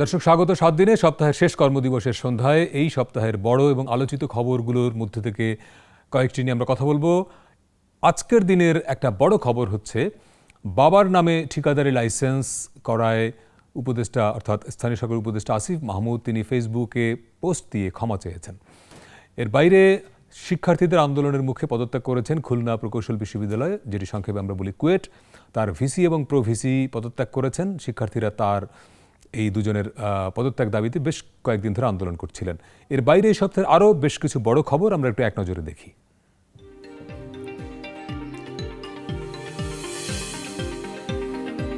দর্শক স্বাগত 7 দিনে সপ্তাহের শেষ কর্মদিবসের সন্ধ্যায় এই সপ্তাহের বড় এবং আলোচিত খবরগুলোর মধ্যে থেকে কয়েকটি নিয়ে আমরা কথা বলবো। আজকের দিনের একটা বড় খবর হচ্ছে বাবার নামে ঠিকাদারি লাইসেন্স করায় উপদেষ্টা অর্থাৎ স্থানীয় সরকার উপদেষ্টা আসিফ মাহমুদ তিনি ফেসবুকে পোস্ট দিয়ে ক্ষমা চেয়েছেন। এর বাইরে শিক্ষার্থীদের আন্দোলনের মুখে পদত্যাগ করেছেন খুলনা প্রকৌশল বিশ্ববিদ্যালয়, যেটি সংক্ষেপে আমরা বলি কুয়েট, তার ভিসি এবং প্রো ভিসি পদত্যাগ করেছেন। শিক্ষার্থীরা তার এই দুজনের পদত্যাগ দাবিতে বেশ কয়েকদিন ধরে আন্দোলন করছিলেন। এর বাইরে এই সপ্তাহের আরও বেশ কিছু বড় খবর আমরা একটু এক নজরে দেখি।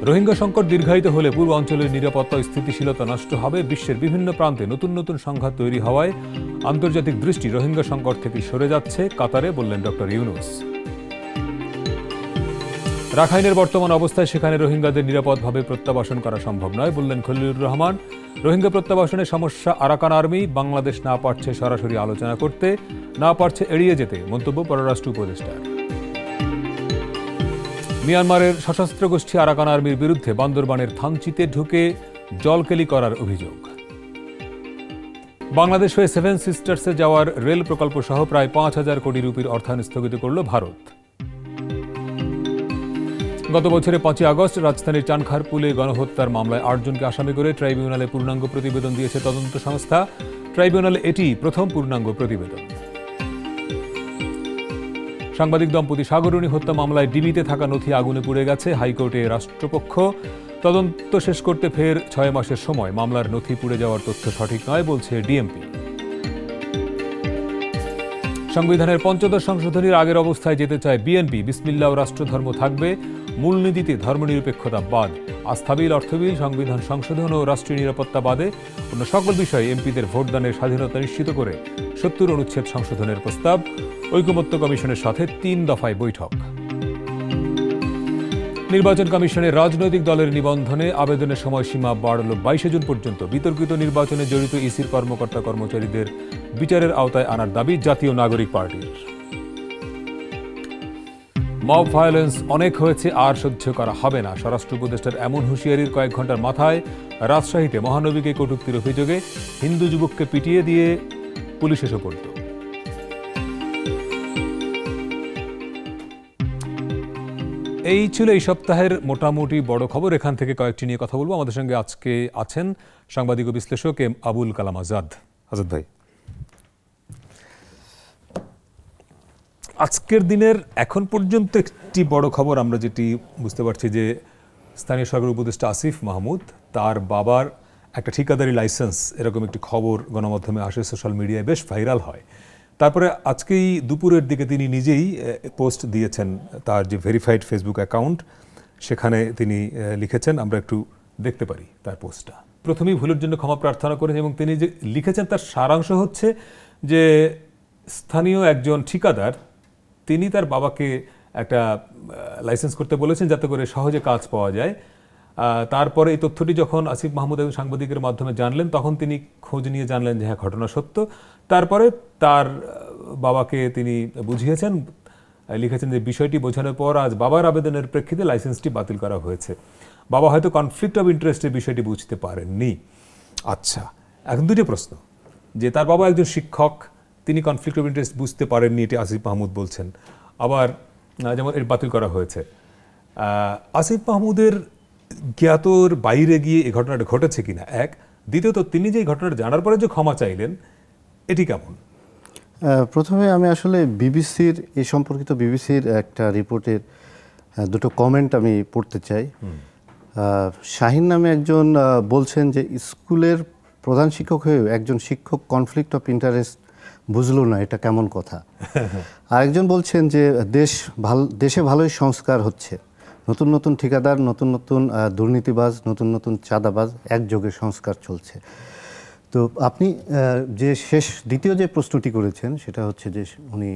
রোহিঙ্গা সংকট দীর্ঘায়িত হলে পূর্ব অঞ্চলের নিরাপত্তা ও স্থিতিশীলতা নষ্ট হবে। বিশ্বের বিভিন্ন প্রান্তে নতুন নতুন সংঘাত তৈরি হওয়ায় আন্তর্জাতিক দৃষ্টি রোহিঙ্গা সংকট থেকে সরে যাচ্ছে কাতারে, বললেন ডক্টর ইউনুস। রাখাইনের বর্তমান অবস্থায় সেখানে রোহিঙ্গাদের নিরাপদভাবে প্রত্যাবাসন করা সম্ভব নয়, বললেন খলিলুর রহমান। রোহিঙ্গা প্রত্যাবাসনের সমস্যা আরাকান আর্মি, বাংলাদেশ না পারছে সরাসরি আলোচনা করতে, না পারছে এড়িয়ে যেতে, মন্তব্য পররাষ্ট্র উপদেষ্টার। মিয়ানমারের সশস্ত্র গোষ্ঠী আরাকান আর্মির বিরুদ্ধে বান্দরবানের থানচিতে ঢুকে জলকেলি করার অভিযোগ। বাংলাদেশ হয়ে 7 সিস্টার্সে যাওয়ার রেল প্রকল্প সহ প্রায় 5,000 কোটি রুপির অর্থায়ন স্থগিত করল ভারত। গত বছরের 5 আগস্ট রাজধানীর চানখারপুলে গণহত্যার মামলায় 8 জনকে আসামি করে ট্রাইব্যুনালে পূর্ণাঙ্গ প্রতিবেদন দিয়েছে তদন্ত সংস্থা। ট্রাইব্যুনালে এটি প্রথম পূর্ণাঙ্গ প্রতিবেদন। সাংবাদিক দম্পতি সাগরণী হত্যা মামলায় ডিবিতে থাকা নথি আগুনে পুড়ে গেছে। হাইকোর্টে রাষ্ট্রপক্ষ তদন্ত শেষ করতে ফের 6 মাসের সময়। মামলার নথি পুড়ে যাওয়ার তথ্য সঠিক নয়, বলছে ডিএমপি। সংবিধানের 5ম সংশোধনীর আগের অবস্থায় যেতে চায় বিএনপি। বিসমিল্লাহ ও রাষ্ট্রধর্ম থাকবে, মূলনীতিতে ধর্মনিরপেক্ষতা বাদ। আস্থা বিল, অর্থ বিল, সংবিধান সংশোধন ও রাষ্ট্রীয় নিরাপত্তা বাদে অন্য সকল বিষয়ে এমপিদের ভোটদানের স্বাধীনতা নিশ্চিত করে 70 অনুচ্ছেদ সংশোধনের প্রস্তাব। ঐকমত্য কমিশনের সাথে 3 দফায় বৈঠক। নির্বাচন কমিশনের রাজনৈতিক দলের নিবন্ধনে আবেদনের সময়সীমা বাড়ল 22 জুন পর্যন্ত। বিতর্কিত নির্বাচনে জড়িত ইসির কর্মকর্তা কর্মচারীদের বিচারের আওতায় আনার দাবি জাতীয় নাগরিক পার্টির। মব ভায়োলেন্স অনেক হয়েছে, আর সহ্য করা হবে না। স্বরাষ্ট্র উপদেষ্টার এমন হুঁশিয়ারির কয়েক ঘন্টার মাথায় রাজশাহীতে মহানবীকে কটূক্তির অভিযোগে হিন্দু যুবককে পিটিয়ে দিয়ে পুলিশে সোপর্দ। এই ছিল এই সপ্তাহের মোটামুটি বড় খবর। এখান থেকে কয়েকটি নিয়ে কথা বলবো। আমাদের সঙ্গে আজকে আছেন সাংবাদিক ও বিশ্লেষক এম আবুল কালাম আজাদ। আজাদ ভাই, আজকের দিনের এখন পর্যন্ত একটি বড় খবর আমরা যেটি বুঝতে পারছি যে স্থানীয় সরকার উপদেষ্টা আসিফ মাহমুদ তার বাবার একটা ঠিকাদারি লাইসেন্স, এরকম একটি খবর গণমাধ্যমে আসে, সোশ্যাল মিডিয়ায় বেশ ভাইরাল হয়। তারপরে আজকেই দুপুরের দিকে তিনি নিজেই পোস্ট দিয়েছেন তার যে ভেরিফাইড ফেসবুক অ্যাকাউন্ট, সেখানে তিনি লিখেছেন, আমরা একটু দেখতে পারি তার পোস্টটা। প্রথমেই ভুলের জন্য ক্ষমা প্রার্থনা করেন এবং তিনি যে লিখেছেন তার সারাংশ হচ্ছে যে স্থানীয় একজন ঠিকাদার তিনি তার বাবাকে একটা লাইসেন্স করতে বলেছেন যাতে করে সহজে কাজ পাওয়া যায়। তারপরে এই তথ্যটি যখন আসিফ মাহমুদ এবং সাংবাদিকের মাধ্যমে জানলেন তখন তিনি খোঁজ নিয়ে জানলেন যে হ্যাঁ, ঘটনা সত্য। তারপরে তার বাবাকে তিনি বুঝিয়েছেন, লিখেছেন যে বিষয়টি বোঝানোর পর আজ বাবার আবেদনের প্রেক্ষিতে লাইসেন্সটি বাতিল করা হয়েছে। বাবা হয়তো কনফ্লিক্ট অফ ইন্টারেস্টের বিষয়টি বুঝতে পারেননি। আচ্ছা, এখন দুটি প্রশ্ন, যে তার বাবা একজন শিক্ষক, তিনি কনফ্লিক্ট অফ ইন্টারেস্ট বুঝতে পারেননি, এটি আসিফ মাহমুদ বলছেন। আবার যেমন এর বাতিল করা হয়েছে, আসিফ মাহমুদের জ্ঞাতর বাইরে গিয়ে এই ঘটনাটা ঘটেছে কিনা এক। দ্বিতীয়ত, তিনি যে ঘটনাটা জানার পরে যে ক্ষমা চাইলেন, এটি কেমন? প্রথমে আমি আসলে বিবিসির এই সম্পর্কিত বিবিসির একটা রিপোর্টের দুটো কমেন্ট আমি পড়তে চাই। শাহিন নামে একজন বলছেন যে স্কুলের প্রধান শিক্ষক হয়েও একজন শিক্ষক কনফ্লিক্ট অফ ইন্টারেস্ট বুঝলো না, এটা কেমন কথা। আরেকজন বলছেন যে দেশে ভালোই সংস্কার হচ্ছে, নতুন নতুন ঠিকাদার, নতুন নতুন দুর্নীতিবাজ, নতুন নতুন চাঁদাবাজ, একযোগে সংস্কার চলছে। তো আপনি যে দ্বিতীয় যে প্রশ্নটি করেছেন সেটা হচ্ছে যে উনি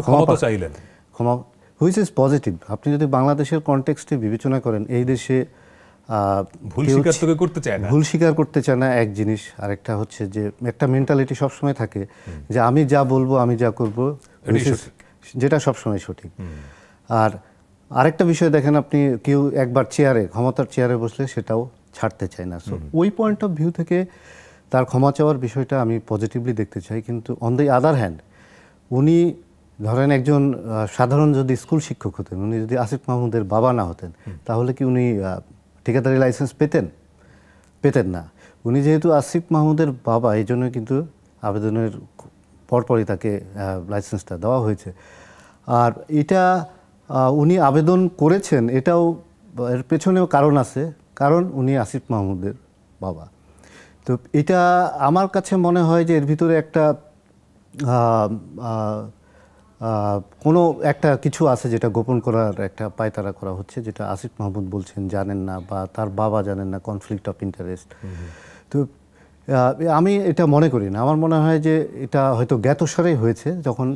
ক্ষমা চাইলেন, ক্ষমা হুইচ ইজ পজিটিভ। আপনি যদি বাংলাদেশের কনটেক্সটে বিবেচনা করেন, এই দেশে ভুল স্বীকার করতে চায় না এক জিনিস, আরেকটা হচ্ছে যে একটা মেন্টালিটি সবসময় থাকে যে আমি যা বলবো, আমি যা করবো, যেটা সবসময় সঠিক। আর আরেকটা বিষয় দেখেন, আপনি কেউ একবার ক্ষমতার চেয়ারে বসলে সেটাও ছাড়তে চায় না। সো ওই পয়েন্ট অফ ভিউ থেকে তার ক্ষমা চাওয়ার বিষয়টা আমি পজিটিভলি দেখতে চাই। কিন্তু অন দ্য আদার হ্যান্ড উনি ধরেন একজন সাধারণ যদি স্কুল শিক্ষক হতেন, উনি যদি আসিফ মাহমুদের বাবা না হতেন, তাহলে কি উনি ঠিকাদারি লাইসেন্স পেতেন না। উনি যেহেতু আসিফ মাহমুদের বাবা, এই জন্য কিন্তু আবেদনের পরপরই তাকে লাইসেন্সটা দেওয়া হয়েছে। আর এটা উনি আবেদন করেছেন, এটাও এর পেছনেও কারণ আছে, কারণ উনি আসিফ মাহমুদের বাবা। তো এটা আমার কাছে মনে হয় যে এর ভিতরে একটা কোনো একটা কিছু আছে যেটা গোপন করার একটা পায়তারা করা হচ্ছে, যেটা আসিফ মাহমুদ বলছেন জানেন না বা তার বাবা জানেন না, কনফ্লিক্ট অফ ইন্টারেস্ট। তো আমি এটা মনে করি না। আমার মনে হয় যে এটা হয়তো জ্ঞাতসারেই হয়েছে। যখন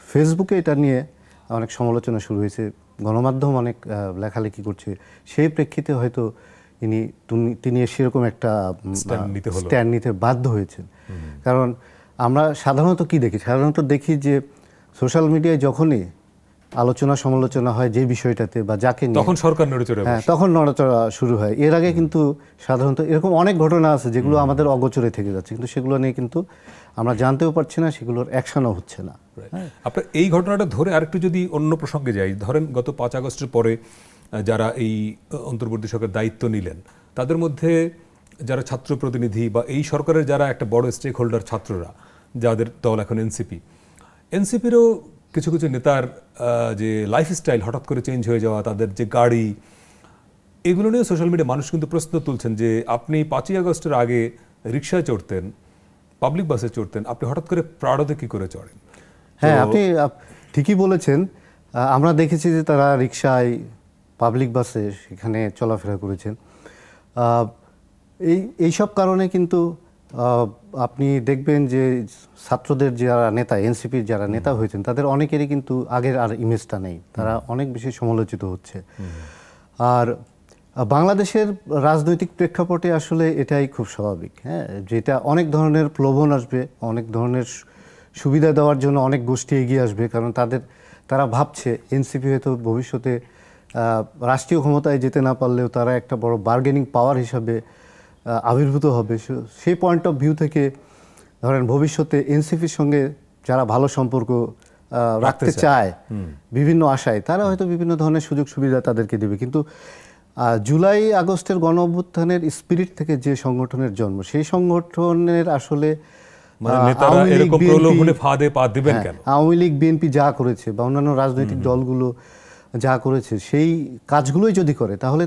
ফেসবুকে এটা নিয়ে অনেক সমালোচনা শুরু হয়েছে, গণমাধ্যম অনেক লেখালেখি করছে, সেই প্রেক্ষিতে হয়তো তিনি সেরকম একটা স্ট্যান্ড নিতে বাধ্য হয়েছেন। কারণ আমরা সাধারণত কি দেখি, সাধারণত দেখি যে সোশ্যাল মিডিয়ায় যখনই আলোচনা সমালোচনা হয় যে বিষয়টাতে বা যাকে নিয়ে, তখন সরকার নড়েচড়ে, হ্যাঁ, তখন নড়াচড়া শুরু হয়। এর আগে কিন্তু সাধারণত এরকম অনেক ঘটনা আছে যেগুলো আমাদের অগোচরে থেকে যাচ্ছে, কিন্তু সেগুলো নিয়ে কিন্তু আমরা জানতেও পারছি না, সেগুলোর অ্যাকশনও হচ্ছে না। আপনার এই ঘটনাটা ধরে আরেকটু যদি অন্য প্রসঙ্গে যাই, ধরেন গত 5 আগস্টের পরে যারা এই অন্তর্বর্তী সরকার দায়িত্ব নিলেন, তাদের মধ্যে যারা ছাত্র প্রতিনিধি বা এই সরকারের যারা একটা বড় স্টেক হোল্ডার ছাত্ররা, যাদের দল এখন এনসিপিরও কিছু কিছু নেতার যে লাইফস্টাইল হঠাৎ করে চেঞ্জ হয়ে যাওয়া, তাদের যে গাড়ি, এগুলো নিয়ে সোশ্যাল মিডিয়া মানুষ কিন্তু প্রশ্ন তুলছেন যে আপনি 5ই আগস্টের আগে রিক্সায় চড়তেন, পাবলিক বাসে চড়তেন, আপনি হঠাৎ করে প্রাডোতে কি করে চড়েন? হ্যাঁ, আপনি ঠিকই বলেছেন। আমরা দেখেছি যে তারা রিক্সায়, পাবলিক বাসে সেখানে চলাফেরা করেছেন। এইসব কারণে কিন্তু আপনি দেখবেন যে ছাত্রদের যারা নেতা, এনসিপির যারা নেতা হয়েছেন, তাদের অনেকেরই কিন্তু আগের আর ইমেজটা নেই, তারা অনেক বেশি সমালোচিত হচ্ছে। আর বাংলাদেশের রাজনৈতিক প্রেক্ষাপটে আসলে এটাই খুব স্বাভাবিক, হ্যাঁ, যেটা অনেক ধরনের প্রলোভন আসবে, অনেক ধরনের সুবিধা দেওয়ার জন্য অনেক গোষ্ঠী এগিয়ে আসবে। কারণ তারা ভাবছে এনসিপি হয়তো ভবিষ্যতে রাষ্ট্রীয় ক্ষমতায় যেতে না পারলেও তারা একটা বড় বার্গেনিং পাওয়ার হিসাবে আবির্ভূত হবে। সেই পয়েন্ট অফ ভিউ থেকে ধরেন ভবিষ্যতে এনসিপির সঙ্গে যারা ভালো সম্পর্ক রাখতে চায় বিভিন্ন আশায়, তারা হয়তো বিভিন্ন ধরনের সুযোগ সুবিধা তাদেরকে দেবে। কিন্তু জুলাই আগস্টের গণ অভ্যুত্থানের স্পিরিট থেকে যে সংগঠনের জন্ম, সেই সংগঠনের আসলে আওয়ামী লীগ বিএনপি যা করেছে বা অন্যান্য রাজনৈতিক দলগুলো যা করেছে, সেই কাজগুলোই যদি করে, তাহলে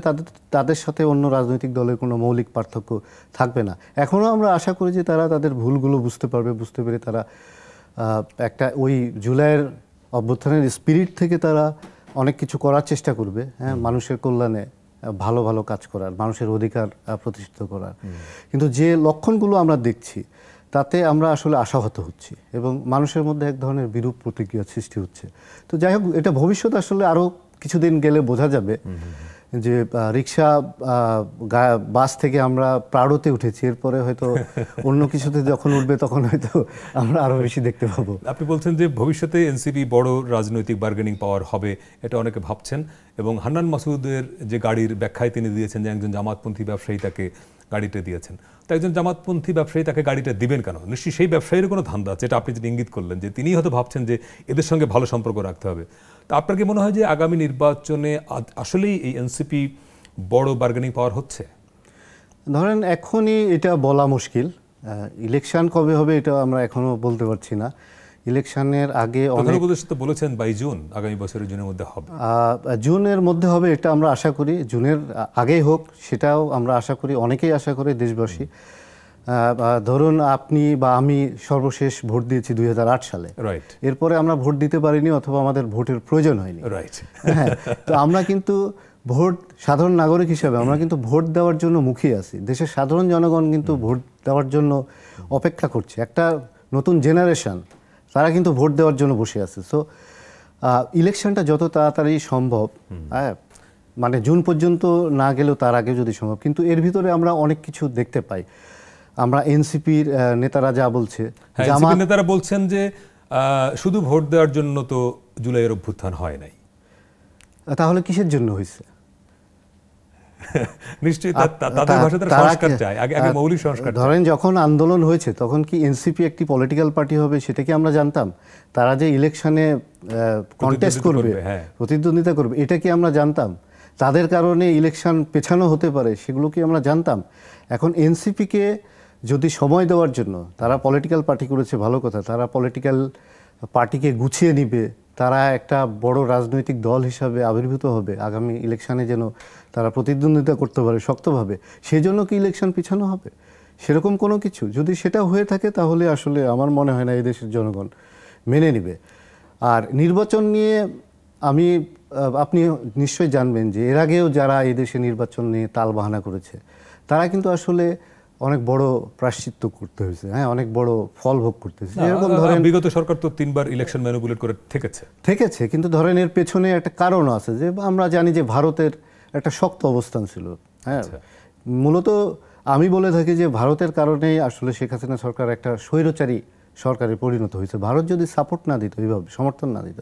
তাদের সাথে অন্য রাজনৈতিক দলের কোনো মৌলিক পার্থক্য থাকবে না। এখনও আমরা আশা করি যে তারা তাদের ভুলগুলো বুঝতে পারবে, বুঝতে পেরে তারা একটা ওই জুলাইয়ের অভ্যুত্থানের স্পিরিট থেকে তারা অনেক কিছু করার চেষ্টা করবে, হ্যাঁ, মানুষের কল্যাণে ভালো ভালো কাজ করার, মানুষের অধিকার প্রতিষ্ঠিত করার। কিন্তু যে লক্ষণগুলো আমরা দেখছি, তাতে আমরা আসলে আশাহত হচ্ছি এবং মানুষের মধ্যে এক ধরনের বিরূপ প্রতিক্রিয়া সৃষ্টি হচ্ছে। তো যাই হোক, এটা ভবিষ্যৎ আসলে আরও কিছুদিন গেলে বোঝা যাবে যে রিক্সা বাস থেকে আমরা প্রাডোতে উঠেছি, এরপরে হয়তো অন্য কিছুতে যখন উঠবে তখন হয়তো আমরা আরও বেশি দেখতে পাবো। আপনি বলছেন যে ভবিষ্যতে এনসিপি বড় রাজনৈতিক বার্গেনিং পাওয়ার হবে, এটা অনেকে ভাবছেন। এবং হান্নান মাসুদের যে গাড়ির ব্যাখ্যায় তিনি দিয়েছেন যে একজন জামাতপন্থী ব্যবসায়ী তাকে গাড়িটা দিয়েছেন, তো একজন জামাতপন্থী ব্যবসায়ী তাকে গাড়িটা দিবেন কেন? নিশ্চয়ই সেই ব্যবসায়ীর কোনো ধান্দা আছে, যেটা আপনি যেটা ইঙ্গিত করলেন যে তিনি হয়তো ভাবছেন যে এদের সঙ্গে ভালো সম্পর্ক রাখতে হবে। তা আপনার কি মনে হয় যে আগামী নির্বাচনে আসলেই এই এনসিপি বড় বার্গেনিং পাওয়ার হচ্ছে? ধরেন এখনই এটা বলা মুশকিল, ইলেকশন কবে হবে এটা আমরা এখনো বলতে পারছি না। ইলেকশনের আগে প্রধান উপদেষ্টা বলেছেন বাই জুন, আগামী বছরের জুনের মধ্যে হবে। জুনের মধ্যে হবে এটা আমরা আশা করি, জুনের আগেই হোক সেটাও আমরা আশা করি, অনেকেই আশা করে দেশবাসী। ধরুন আপনি বা আমি সর্বশেষ ভোট দিয়েছি 2008 সালে, রাইট। এরপরে আমরা ভোট দিতে পারিনি অথবা আমাদের ভোটের প্রয়োজন হয়নি, রাইট। হ্যাঁ, তো আমরা কিন্তু ভোট, সাধারণ নাগরিক হিসেবে আমরা কিন্তু ভোট দেওয়ার জন্য মুখিয়ে আছি। দেশের সাধারণ জনগণ কিন্তু ভোট দেওয়ার জন্য অপেক্ষা করছে। একটা নতুন জেনারেশন, তারা কিন্তু ভোট দেওয়ার জন্য বসে আছে। সো ইলেকশনটা যত তাড়াতাড়ি সম্ভব, হ্যাঁ, মানে জুন পর্যন্ত না গেলেও তার আগে যদি সম্ভব। কিন্তু এর ভিতরে আমরা অনেক কিছু দেখতে পাই। আমরা এনসিপির নেতারা যা বলছে, জামাত নেতারা বলছেন যে শুধু ভোট দেওয়ার জন্য তো জুলাইয়ের অভ্যুত্থান হয় নাই, তাহলে কিসের জন্য হয়েছে? নিশ্চয়ই তাদের ভাষাতে সংস্কার চায়, আগে আগে মৌলিক সংস্কার। ধরেন যখন আন্দোলন হয়েছে তখন কি এনসিপি একটি পলিটিক্যাল পার্টি হবে সেটা কি আমরা জানতাম? তারা যে ইলেকশনে কন্টেস্ট করবে, প্রতিদ্বন্দ্বিতা করবে, এটা কি আমরা জানতাম? তাদের কারণে ইলেকশন পেছানো হতে পারে, সেগুলো কি আমরা জানতাম? এখন এনসিপিকে যদি সময় দেওয়ার জন্য, তারা পলিটিক্যাল পার্টি করেছে ভালো কথা, তারা পলিটিক্যাল পার্টিকে গুছিয়ে নিবে, তারা একটা বড় রাজনৈতিক দল হিসাবে আবির্ভূত হবে, আগামী ইলেকশনে যেন তারা প্রতিদ্বন্দ্বিতা করতে পারে শক্তভাবে, সেই জন্য কি ইলেকশন পিছানো হবে? সেরকম কোনো কিছু যদি সেটা হয়ে থাকে তাহলে আসলে আমার মনে হয় না এই দেশের জনগণ মেনে নেবে। আর নির্বাচন নিয়ে আপনি নিশ্চয়ই জানবেন যে এর আগেও যারা এই দেশে নির্বাচন নিয়ে তালবাহানা করেছে তারা কিন্তু আসলে অনেক বড় প্রায়শ্চিত্ত করতে হয়েছে, হ্যাঁ, অনেক বড় ফল ভোগ করতে হয়েছে। এরকম ধরেন বিগত সরকার তো 3 বার ইলেকশন ম্যানিপুলেট করে থেকেছে, কিন্তু ধরেন এর পেছনে একটা কারণ আছে যে আমরা জানি যে ভারতের একটা শক্ত অবস্থান ছিল, হ্যাঁ। মূলত আমি বলে থাকি যে ভারতের কারণেই আসলে শেখ হাসিনা সরকার একটা স্বৈরচারী সরকারে পরিণত হয়েছে। ভারত যদি সাপোর্ট না দিত, এইভাবে সমর্থন না দিত,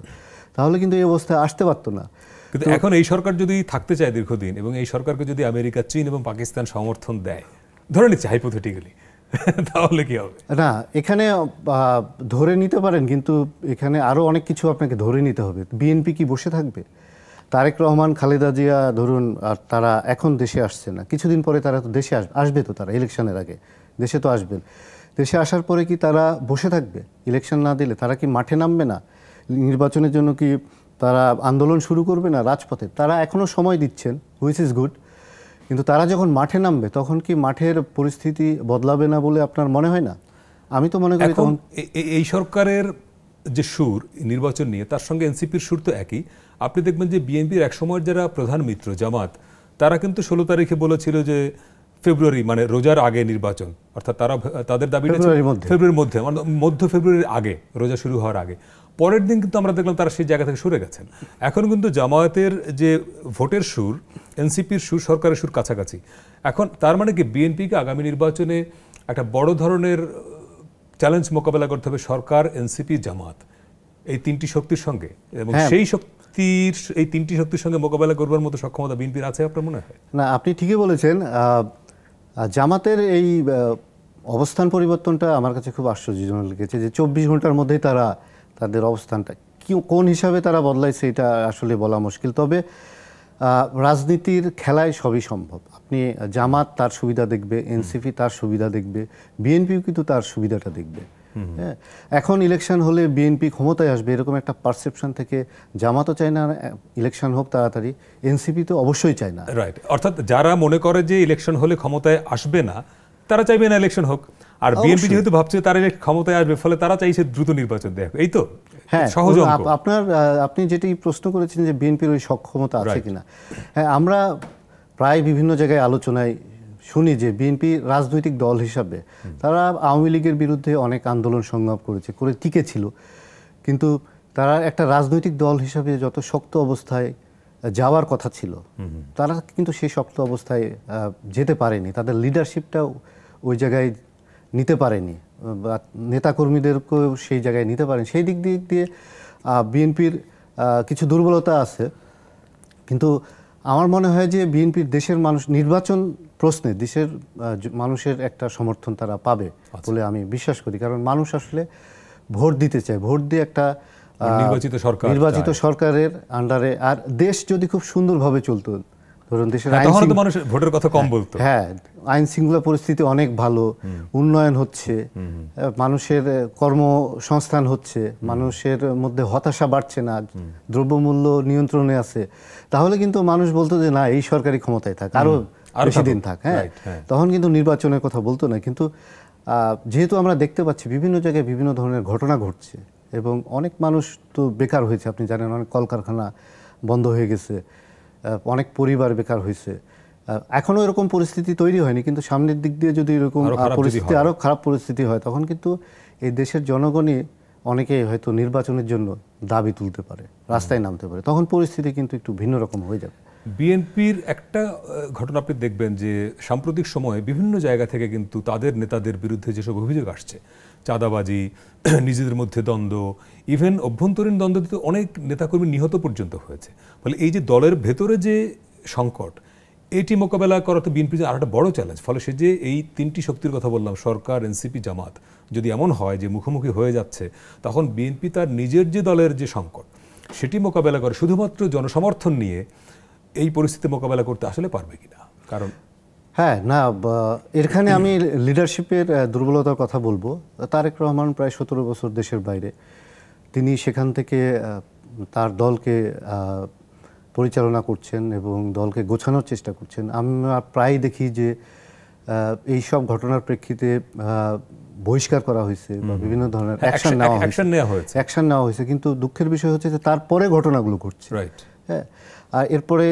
তাহলে কিন্তু এই অবস্থায় আসতে পারতো না। কিন্তু এখন এই সরকার যদি থাকতে চায় দীর্ঘদিন, এবং এই সরকারকে যদি আমেরিকা, চীন এবং পাকিস্তান সমর্থন দেয়, ধরে নিচ্ছে হাইপোথেটিক্যালি, তাহলে কি হবে? না, এখানে ধরে নিতে পারেন, কিন্তু এখানে আরও অনেক কিছু আপনাকে ধরে নিতে হবে। বিএনপি কি বসে থাকবে? তারেক রহমান, খালেদা জিয়া ধরুন, আর তারা এখন দেশে আসছে না, কিছুদিন পরে তারা তো দেশে আসবে, তো তারা ইলেকশনের আগে দেশে তো আসবেন। দেশে আসার পরে কি তারা বসে থাকবে? ইলেকশন না দিলে তারা কি মাঠে নামবে না? নির্বাচনের জন্য কি তারা আন্দোলন শুরু করবে না রাজপথে? তারা এখনও সময় দিচ্ছেন, হুইচ ইজ গুড, কিন্তু তারা যখন মাঠে নামবে তখন কি মাঠের পরিস্থিতি বদলাবে না বলে আপনার মনে হয় না? আমি তো মনে করি তখন এই সরকারের যে সুর নির্বাচন নিয়ে, তার সঙ্গে এনসিপির সুর তো একই। আপনি দেখবেন যে বিএনপির একসময়ের যারা প্রধান মিত্র জামাত, তারা কিন্তু 16 তারিখে বলেছিল যে ফেব্রুয়ারি, মানে রোজার আগে নির্বাচন, অর্থাৎ তাদের দাবিটা ফেব্রুয়ারির মধ্যে, মানে মধ্য ফেব্রুয়ারির আগে, রোজা শুরু হওয়ার আগে। পরের দিন কিন্তু আমরা দেখলাম তারা সেই জায়গা থেকে সরে গেছেন। এখন কিন্তু জামায়াতের যে ভোটের সুর, এনসিপির সুর, সরকারের সুর কাছাকাছি। এখন তার মানে কি বিএনপিকে আগামী নির্বাচনে একটা বড় ধরনের চ্যালেঞ্জ মোকাবেলা করতে হবে সরকার, এনসিপি, জামাত, এই 3টি শক্তির সঙ্গে, এবং এই 3টি শক্তির সঙ্গে মোকাবেলা করবার মতো সক্ষমতা বিএনপির আছে আপনার মনে হয়? না, আপনি ঠিকই বলেছেন। জামাতের এই অবস্থান পরিবর্তনটা আমার কাছে খুব আশ্চর্যজনক লেগেছে, যে 24 ঘন্টার মধ্যেই তারা তাদের অবস্থানটা কোন হিসাবে তারা বদলাইছে এটা আসলে বলা মুশকিল। তবে রাজনীতির খেলায় সবই সম্ভব। আপনি জামাত তার সুবিধা দেখবে, এনসিপি তার সুবিধা দেখবে, বিএনপিও কিন্তু তার সুবিধাটা দেখবে। হ্যাঁ, এখন ইলেকশন হলে বিএনপি ক্ষমতায় আসবে এরকম একটা পারসেপশন থেকে জামাতও চায় না ইলেকশন হোক তাড়াতাড়ি, এনসিপি তো অবশ্যই চায় না। রাইট, অর্থাৎ যারা মনে করে যে ইলেকশন হলে ক্ষমতায় আসবে না, তারা চাইবে না ইলেকশন হোক। আর বিএনপি যেহেতু ভাবছে তারা ক্ষমতায় আসবে, ফলে তারা চাইছে দ্রুত নির্বাচন দেখ। এই তো সহজ অঙ্ক। আপনি যেটি প্রশ্ন করেছেন যে বিএনপির ওই সক্ষমতা আছে কিনা, হ্যাঁ, আমরা প্রায় বিভিন্ন জায়গায় আলোচনায় শুনি যে বিএনপি রাজনৈতিক দল হিসাবে তারা আওয়ামী লীগের বিরুদ্ধে অনেক আন্দোলন সংগ্রাম করে টিকেছিল, কিন্তু তারা একটা রাজনৈতিক দল হিসাবে যত শক্ত অবস্থায় যাওয়ার কথা ছিল, তারা কিন্তু সেই শক্ত অবস্থায় যেতে পারেনি। তাদের লিডারশিপটাও ওই জায়গায় নিতে পারেনি, বা নেতাকর্মীদেরকেও সেই জায়গায় নিতে পারেনি। সেই দিক দিয়ে বিএনপির কিছু দুর্বলতা আছে। কিন্তু আমার মনে হয় যে বিএনপির দেশের মানুষ নির্বাচন প্রশ্নে দেশের মানুষের একটা সমর্থন তারা পাবে বলে আমি বিশ্বাস করি। কারণ মানুষ আসলে ভোট দিতে চায়, ভোট দিয়ে একটা নির্বাচিত সরকারের আন্ডারে, আর দেশ যদি খুব সুন্দরভাবে চলতো, ধরুন দেশের ভোটের কথা কম বলতো, হ্যাঁ, আইন শৃঙ্খলা পরিস্থিতি অনেক ভালো, উন্নয়ন হচ্ছে, মানুষের কর্মসংস্থান হচ্ছে, মানুষের মধ্যে হতাশা বাড়ছে না, দ্রব্যমূল্য নিয়ন্ত্রণে আছে, তাহলে কিন্তু মানুষ বলতো যে না, এই সরকারি ক্ষমতায় থাক, আরো বেশি দিন থাক। হ্যাঁ, তখন কিন্তু নির্বাচনের কথা বলতো না। কিন্তু যেহেতু আমরা দেখতে পাচ্ছি বিভিন্ন জায়গায় বিভিন্ন ধরনের ঘটনা ঘটছে, এবং অনেক মানুষ তো বেকার হয়েছে, আপনি জানেন, অনেক কলকারখানা বন্ধ হয়ে গেছে, অনেক পরিবার বেকার হয়েছে। এখনও এরকম পরিস্থিতি তৈরি হয়নি, কিন্তু সামনের দিক দিয়ে যদি এরকম পরিস্থিতি আরও খারাপ পরিস্থিতি হয়, তখন কিন্তু এই দেশের জনগণই অনেকে হয়তো নির্বাচনের জন্য দাবি তুলতে পারে, রাস্তায় নামতে পারে, তখন পরিস্থিতি কিন্তু একটু ভিন্ন রকম হয়ে যাবে। বিএনপির একটা ঘটনা আপনি দেখবেন যে সাম্প্রতিক সময়ে বিভিন্ন জায়গা থেকে কিন্তু তাদের নেতাদের বিরুদ্ধে যেসব অভিযোগ আসছে, চাঁদাবাজি, নিজেদের মধ্যে দ্বন্দ্ব, ইভেন অভ্যন্তরীণ দ্বন্দ্বতে অনেক নেতাকর্মী নিহত পর্যন্ত হয়েছে। ফলে এই যে দলের ভেতরে যে সংকট, এটি মোকাবেলা করা তো বিএনপির আর একটা বড় চ্যালেঞ্জ। ফলে সে যে এই তিনটি শক্তির কথা বললাম, সরকার, এনসিপি, জামাত, যদি এমন হয় যে মুখোমুখি হয়ে যাচ্ছে, তখন বিএনপি তার নিজের যে দলের যে সংকট সেটি মোকাবেলা করে শুধুমাত্র জনসমর্থন নিয়ে এই পরিস্থিতি মোকাবেলা করতে আসলে পারবে কিনা। কারণ হ্যাঁ, না, এখানে আমি লিডারশিপের দুর্বলতার কথা বলবো। তারেক রহমান প্রায় 17 বছর দেশের বাইরে, তিনি সেখান থেকে তার দলকে পরিচালনা করছেন এবং দলকে গোছানোর চেষ্টা করছেন। আমরা প্রায় দেখি যে এই সব ঘটনার প্রেক্ষিতে বহিষ্কার করা হয়েছে বা বিভিন্ন ধরনের অ্যাকশন নেওয়া হয়েছে, কিন্তু দুঃখের বিষয় হচ্ছে যে তারপরে ঘটনাগুলো ঘটছে। হ্যাঁ, আর এরপরে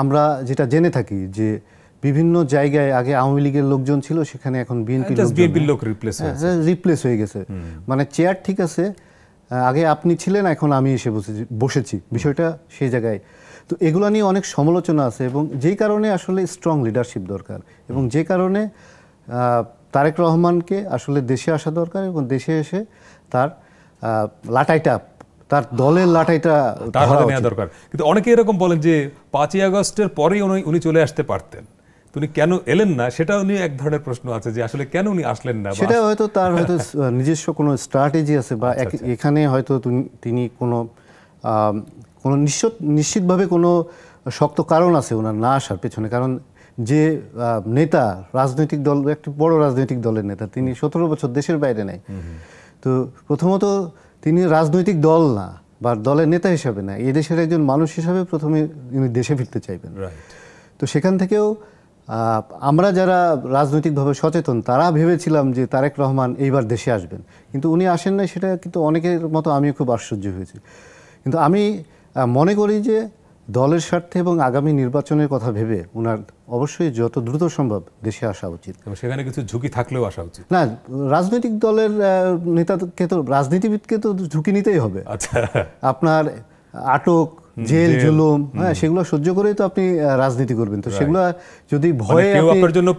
আমরা যেটা জেনে থাকি যে বিভিন্ন জায়গায় আগে আওয়ামী লীগের লোকজন ছিল, সেখানে এখন বিএনপির লোক রিপ্লেস হয়ে গেছে। মানে চেয়ার ঠিক আছে, আগে আপনি ছিলেন, এখন আমি এসে বসেছি, বিষয়টা সেই জায়গায়। তো এগুলো নিয়ে অনেক সমালোচনা আছে এবং যেই কারণে আসলে স্ট্রং লিডারশিপ দরকার এবং যে কারণে তারেক রহমানকে আসলে দেশে আসা দরকার এবং দেশে এসে তার লাটাইটা, তার দলের লাটাইটা তার হাতে নেওয়া দরকার। কিন্তু অনেকে এরকম বলেন যে 5ই আগস্টের পরেই উনি চলে আসতে পারতেন, উনি কেন এলেন না, সেটাও নিয়ে এক ধরনের প্রশ্ন আছে যে আসলে কেন উনি আসলেন না। সেটা হয়তো তার হয়তো নিজস্ব কোনো স্ট্র্যাটেজি আছে বা এখানে হয়তো তিনি কোনো নিশ্চিতভাবে কোনো শক্ত কারণ আছে ওনার না আসার পেছনে। কারণ যে নেতা, রাজনৈতিক দল, একটি বড় রাজনৈতিক দলের নেতা, তিনি 17 বছর দেশের বাইরে নেই। তো প্রথমত তিনি রাজনৈতিক দল না বা দলের নেতা হিসাবে না, এই দেশের একজন মানুষ হিসাবে প্রথমে তিনি দেশে ফিরতে চাইবেন। তো সেখান থেকেও আমরা যারা রাজনৈতিকভাবে সচেতন তারা ভেবেছিলাম যে তারেক রহমান এইবার দেশে আসবেন, কিন্তু উনি আসেন নাই। সেটা কিন্তু অনেকের মতো আমিও খুব আশ্চর্য হয়েছি। কিন্তু আমি মনে করি যে দলের স্বার্থে এবং আগামী নির্বাচনের কথা ভেবে ওনার অবশ্যই যত দ্রুত সম্ভব দেশে আসা উচিত। সেখানে কিছু ঝুঁকি থাকলেও আসা উচিত। না, রাজনৈতিক দলের নেতাকে তো, রাজনীতিবিদকে তো ঝুঁকি নিতেই হবে। আচ্ছা, আপনার আটক, জেল, জুলুম, হ্যাঁ, সেগুলো সহ্য করেই তো আপনি রাজনীতি করবেন। তো সেগুলো যদি ভয়ে কেউ আপনার জন্য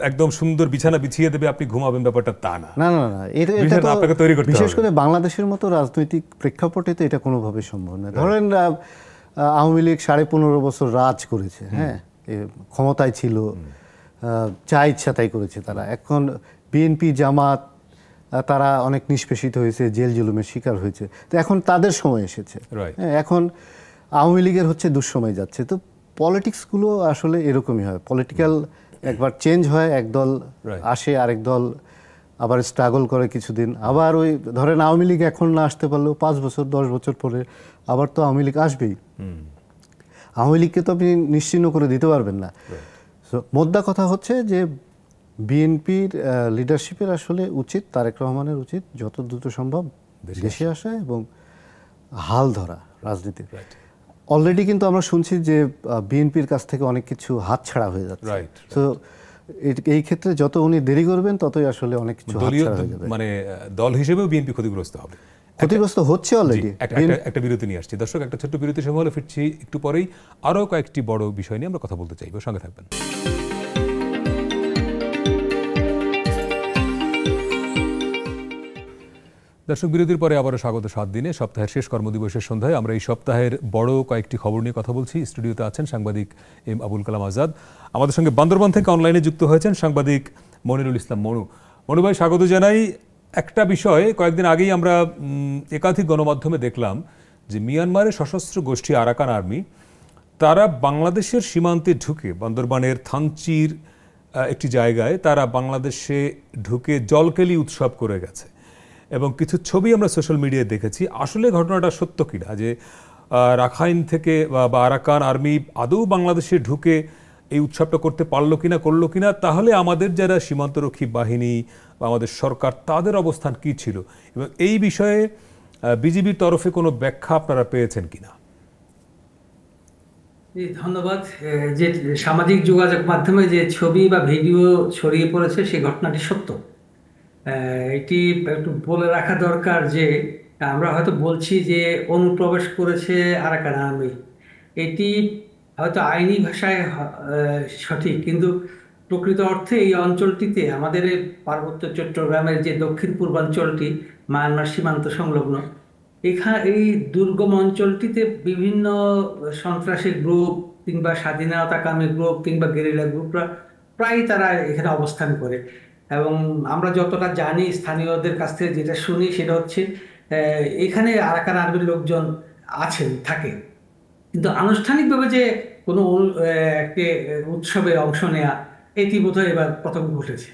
একদম সুন্দর বিছানা বিছিয়ে দেবে, আপনি ঘুমাবেন, ব্যাপারটা তা না। না না না, এটা তো বিশেষ করে বাংলাদেশের মতো রাজনৈতিক প্রেক্ষাপটে তো এটা কোনোভাবে সম্ভব নয়। ধরেন আওয়ামী লীগ 15.5 বছর রাজ করেছে, হ্যাঁ, ক্ষমতায় ছিল, যা ইচ্ছা তাই করেছে তারা। এখন বিএনপি, জামাত, তারা অনেক নিষ্পেষিত হয়েছে, জেল জুলুমের শিকার হয়েছে। তো এখন তাদের সময় এসেছে। এখন আওয়ামী লীগের হচ্ছে দুঃসময় যাচ্ছে। তো পলিটিক্সগুলো আসলে এরকমই হয়, পলিটিক্যাল একবার চেঞ্জ হয়, এক দল আসে, আরেক দল আবার স্ট্রাগল করে কিছুদিন, আবার ওই ধরেন আওয়ামী লীগ এখন না আসতে পারলেও 5 বছর 10 বছর পরে আবার তো আওয়ামী লীগ আসবেই। আওয়ামী লীগকে তো আপনি নিশ্চিহ্ন করে দিতে পারবেন না। মোদ্দা কথা হচ্ছে যে বিএনপির লিডারশিপের আসলে উচিত, তারেক রহমানের উচিত যত দ্রুত সম্ভব দেশে আসা এবং হাল ধরা রাজনীতির। অলরেডি কিন্তু আমরা শুনছি যে বিএনপির কাছ থেকে অনেক কিছু হাতছাড়া হয়ে যাচ্ছে। তো এই ক্ষেত্রে যত উনি দেরি করবেন ততই আসলে অনেক কিছু হাতছাড়া হয়ে যাবে। মানে দল হিসেবেও বিএনপি ক্ষতিগ্রস্ত হবে, ক্ষতিগ্রস্ত হচ্ছে অলরেডি। একটা বিরতি নিয়ে আসছি দর্শক, একটা ছোট্ট বিরতি সময় হলে ফিরছি একটু পরেই। আরও কয়েকটি বড় বিষয় নিয়ে আমরা কথা বলতে চাইব, সঙ্গে থাকবেন। দর্শক, বিরতির পরে আবারও স্বাগত 7 দিনে, সপ্তাহের শেষ কর্মদিবসের সন্ধ্যায় আমরা এই সপ্তাহের বড় কয়েকটি খবর নিয়ে কথা বলছি। স্টুডিওতে আছেন সাংবাদিক এম আবুল কালাম আজাদ। আমাদের সঙ্গে বান্দরবান থেকে অনলাইনে যুক্ত হয়েছেন সাংবাদিক মনিরুল ইসলাম মনু। মনু ভাই, স্বাগত জানাই। একটা বিষয় কয়েকদিন আগেই আমরা একাধিক গণমাধ্যমে দেখলাম যে মিয়ানমারের সশস্ত্র গোষ্ঠী আরাকান আর্মি, তারা বাংলাদেশের সীমান্তে ঢুকে বান্দরবানের থানচির একটি জায়গায় তারা বাংলাদেশে ঢুকে জলকেলি উৎসব করে গেছে এবং কিছু ছবি আমরা সোশ্যাল মিডিয়ায় দেখেছি। আসলে ঘটনাটা সত্য কিনা, যে রাখাইন থেকে বা আরাকান আর্মি আদৌ বাংলাদেশে ঢুকে এই উৎসবটা করতে পারলো কিনা, করলো কিনা, তাহলে আমাদের যারা সীমান্তরক্ষী বাহিনী বা আমাদের সরকার, তাদের অবস্থান কি ছিল এবং এই বিষয়ে বিজিবির তরফে কোনো ব্যাখ্যা আপনারা পেয়েছেন কিনা? ধন্যবাদ। যে সামাজিক যোগাযোগ মাধ্যমে যে ছবি বা ভিডিও ছড়িয়ে পড়েছে সেই ঘটনাটি সত্য। এটি একটু বলে রাখা দরকার যে আমরা হয়তো বলছি যে অনুপ্রবেশ করেছে আরাকান আর্মি, এটি হয়তো আইনি ভাষায় সঠিক, কিন্তু প্রকৃত অর্থে এই অঞ্চলটিতে আমাদের পার্বত্য চট্টগ্রামের যে দক্ষিণ পূর্বাঞ্চলটি মায়ানমার সীমান্ত সংলগ্ন, এই দুর্গম অঞ্চলটিতে বিভিন্ন সন্ত্রাসী গ্রুপ কিংবা স্বাধীনতাকামী গ্রুপ কিংবা গেরিলা গ্রুপরা প্রায় তারা এখানে অবস্থান করে। এবং আমরা যতটা জানি, স্থানীয়দের কাছ থেকে যেটা শুনি সেটা হচ্ছে এখানে আরাকান আর্মির লোকজন আছেন, থাকে, কিন্তু আনুষ্ঠানিকভাবে যে কোনো একটি উৎসবে অংশ নেয়া, এটি বোধহয় এবার প্রথম ঘটেছে।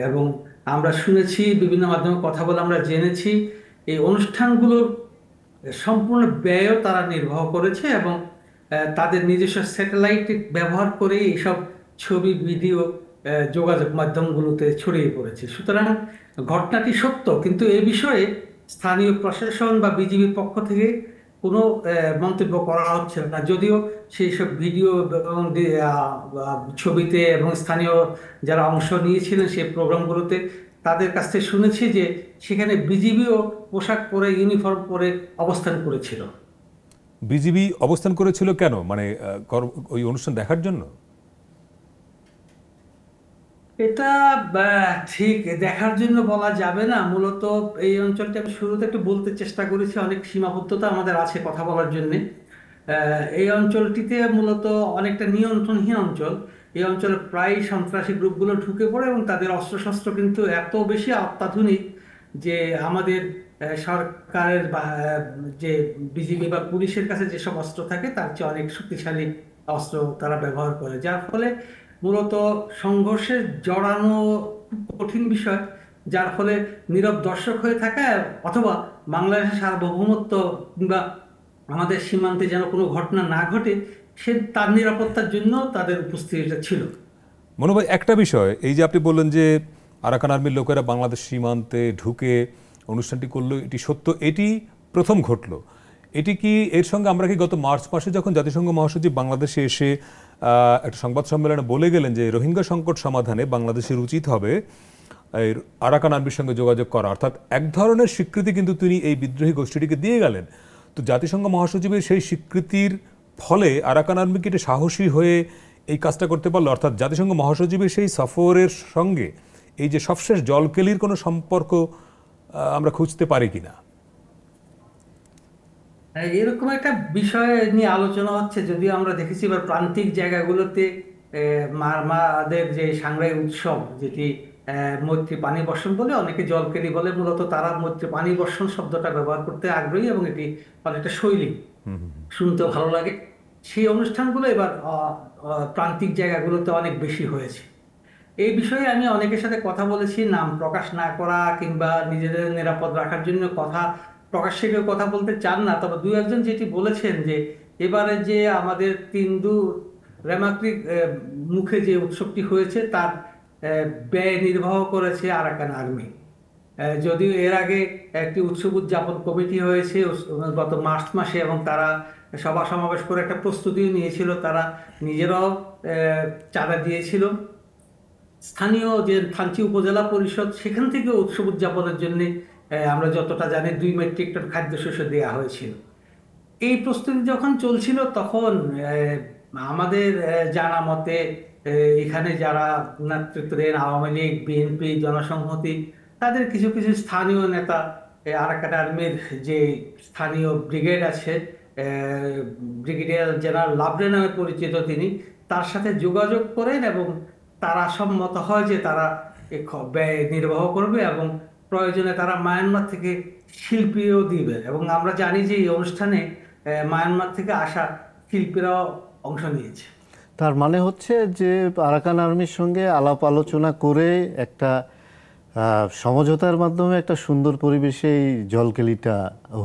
এবং আমরা শুনেছি, বিভিন্ন মাধ্যমে কথা বলে আমরা জেনেছি, এই অনুষ্ঠানগুলোর সম্পূর্ণ ব্যয়ও তারা নির্বাহ করেছে এবং তাদের নিজস্ব স্যাটেলাইট ব্যবহার করে এইসব ছবি, ভিডিও যোগাযোগ মাধ্যমগুলোতে ছড়িয়ে পড়েছে। সুতরাং ঘটনাটি সত্য, কিন্তু এ বিষয়ে স্থানীয় প্রশাসন বা বিজিবির পক্ষ থেকে কোনো মন্তব্য করা হচ্ছে না, যদিও সেই সব ভিডিও এবং ছবিতে এবং স্থানীয় যারা অংশ নিয়েছিলেন সেই প্রোগ্রামগুলোতে তাদের কাছ থেকে শুনেছি যে সেখানে বিজিবিও পোশাক পরে, ইউনিফর্ম পরে অবস্থান করেছিল। বিজিবি অবস্থান করেছিল কেন? মানে ওই অনুষ্ঠান দেখার জন্য? এটা ঠিক দেখার জন্য বলা যাবে না। মূলত এই অঞ্চলটা আমি শুরুতে একটু বলতে চেষ্টা করেছি, অনেক সীমাবদ্ধতা আমাদের আছে কথা বলার জন্য। এই অঞ্চলটিতে মূলত অনেকটা নিয়ন্ত্রণহীন অঞ্চল। এই অঞ্চলে প্রায় সন্ত্রাসী গ্রুপগুলো ঢুকে পড়ে এবং তাদের অস্ত্রশস্ত্র কিন্তু এত বেশি অত্যাধুনিক যে আমাদের সরকারের বা যে বিজিবি বা পুলিশের কাছে যেসব অস্ত্র থাকে তার চেয়ে অনেক শক্তিশালী অস্ত্র তারা ব্যবহার করে, যার ফলে মূলত সংঘর্ষে জড়ানো খুব কঠিন বিষয়। যার ফলে নীরব দর্শক হয়ে থাকা অথবা বাংলাদেশের সার্বভৌমত্ব কিংবা আমাদের সীমান্তে যেন কোনো ঘটনা না ঘটে সে তার নিরাপত্তার জন্য তাদের উপস্থিতিটা ছিল। মনে হয় একটা বিষয়, এই যে আপনি বললেন যে আরাকান আর্মির লোকেরা বাংলাদেশ সীমান্তে ঢুকে অনুষ্ঠানটি করলো, এটি সত্য, এটি প্রথম ঘটলো। এটি কি এর সঙ্গে আমরা কি গত মার্চ মাসে যখন জাতিসংঘ মহাসচিব বাংলাদেশে এসে একটা সংবাদ সম্মেলনে বলে গেলেন যে রোহিঙ্গা সংকট সমাধানে বাংলাদেশের উচিত হবে আরাকান আর্মির সঙ্গে যোগাযোগ করা, অর্থাৎ এক ধরনের স্বীকৃতি কিন্তু তিনি এই বিদ্রোহী গোষ্ঠীটিকে দিয়ে গেলেন। তো জাতিসংঘ মহাসচিবের সেই স্বীকৃতির ফলে আরাকান আর্মি কি সাহসী হয়ে এই কাজটা করতে পারলো? অর্থাৎ জাতিসংঘ মহাসচিবের সেই সফরের সঙ্গে এই যে সবশেষ জলকেলির কোনো সম্পর্ক আমরা খুঁজতে পারি কিনা? এরকম একটা বিষয় নিয়ে আলোচনা হচ্ছে, যদিও আমরা দেখেছি এবার প্রান্তিক জায়গাগুলোতে মারমাদের যে সাংগ্রাই উৎসব, যেটি মৈত্রী পানি বর্ষণ বলে, অনেকে জলকেলি বলে, মূলত তারা মৈত্রী পানি বর্ষণ শব্দটা ব্যবহার করতে আগ্রহী এবং এটি অনেকটা শৈলী, শুনতেও ভালো লাগে। সেই অনুষ্ঠানগুলো এবার প্রান্তিক জায়গাগুলোতে অনেক বেশি হয়েছে। এই বিষয়ে আমি অনেকের সাথে কথা বলেছি, নাম প্রকাশ না করা কিংবা নিজেদের নিরাপদ রাখার জন্য কথা প্রকাশ্যে কেউ কথা বলতে চান না, তবে দু একজন যেটি বলেছেন যে এবারে যে আমাদের তিন্দু রেমাক্রিক মুখে যে উৎসবটি হয়েছে তার ব্যয় নির্বাহ করেছে আরাকান আর্মি। যদিও এর আগে একটি উৎসব উদযাপন কমিটি হয়েছে গত মার্চ মাসে এবং তারা সভা সমাবেশ করে একটা প্রস্তুতিও নিয়েছিল, তারা নিজেরাও চাঁদা দিয়েছিল। স্থানীয় যে থানচি উপজেলা পরিষদ সেখান থেকে উৎসব উদযাপনের জন্য আমরা যতটা জানি 2 মেট্রিক টন খাদ্যশস্য দেওয়া হয়েছিল। এই প্রস্তুতি যখন চলছিল তখন আমাদের জানা মতে এখানে যারা নেতৃত্ব দেন, আওয়ামী লীগ, বিএনপি, জনসংহতি, তাদের কিছু কিছু স্থানীয় নেতা আরাকান আর্মির যে স্থানীয় ব্রিগেড আছে, ব্রিগেডিয়ার জেনারেল লাবরে নামে পরিচিত তিনি, তার সাথে যোগাযোগ করেন এবং তারা সম্মত হয় যে তারা ব্যয় নির্বাহ করবে এবং প্রয়োজনে তারা মায়ানমার থেকে শিল্পীও দিবে। এবং আমরা জানি যে এই অনুষ্ঠানে মায়ানমার থেকে আসা শিল্পীরাও অংশ নিয়েছে। তার মানে হচ্ছে যে আরাকান আর্মির সঙ্গে আলাপ আলোচনা করে একটা সমঝোতার মাধ্যমে একটা সুন্দর পরিবেশে এই জলকেলিটা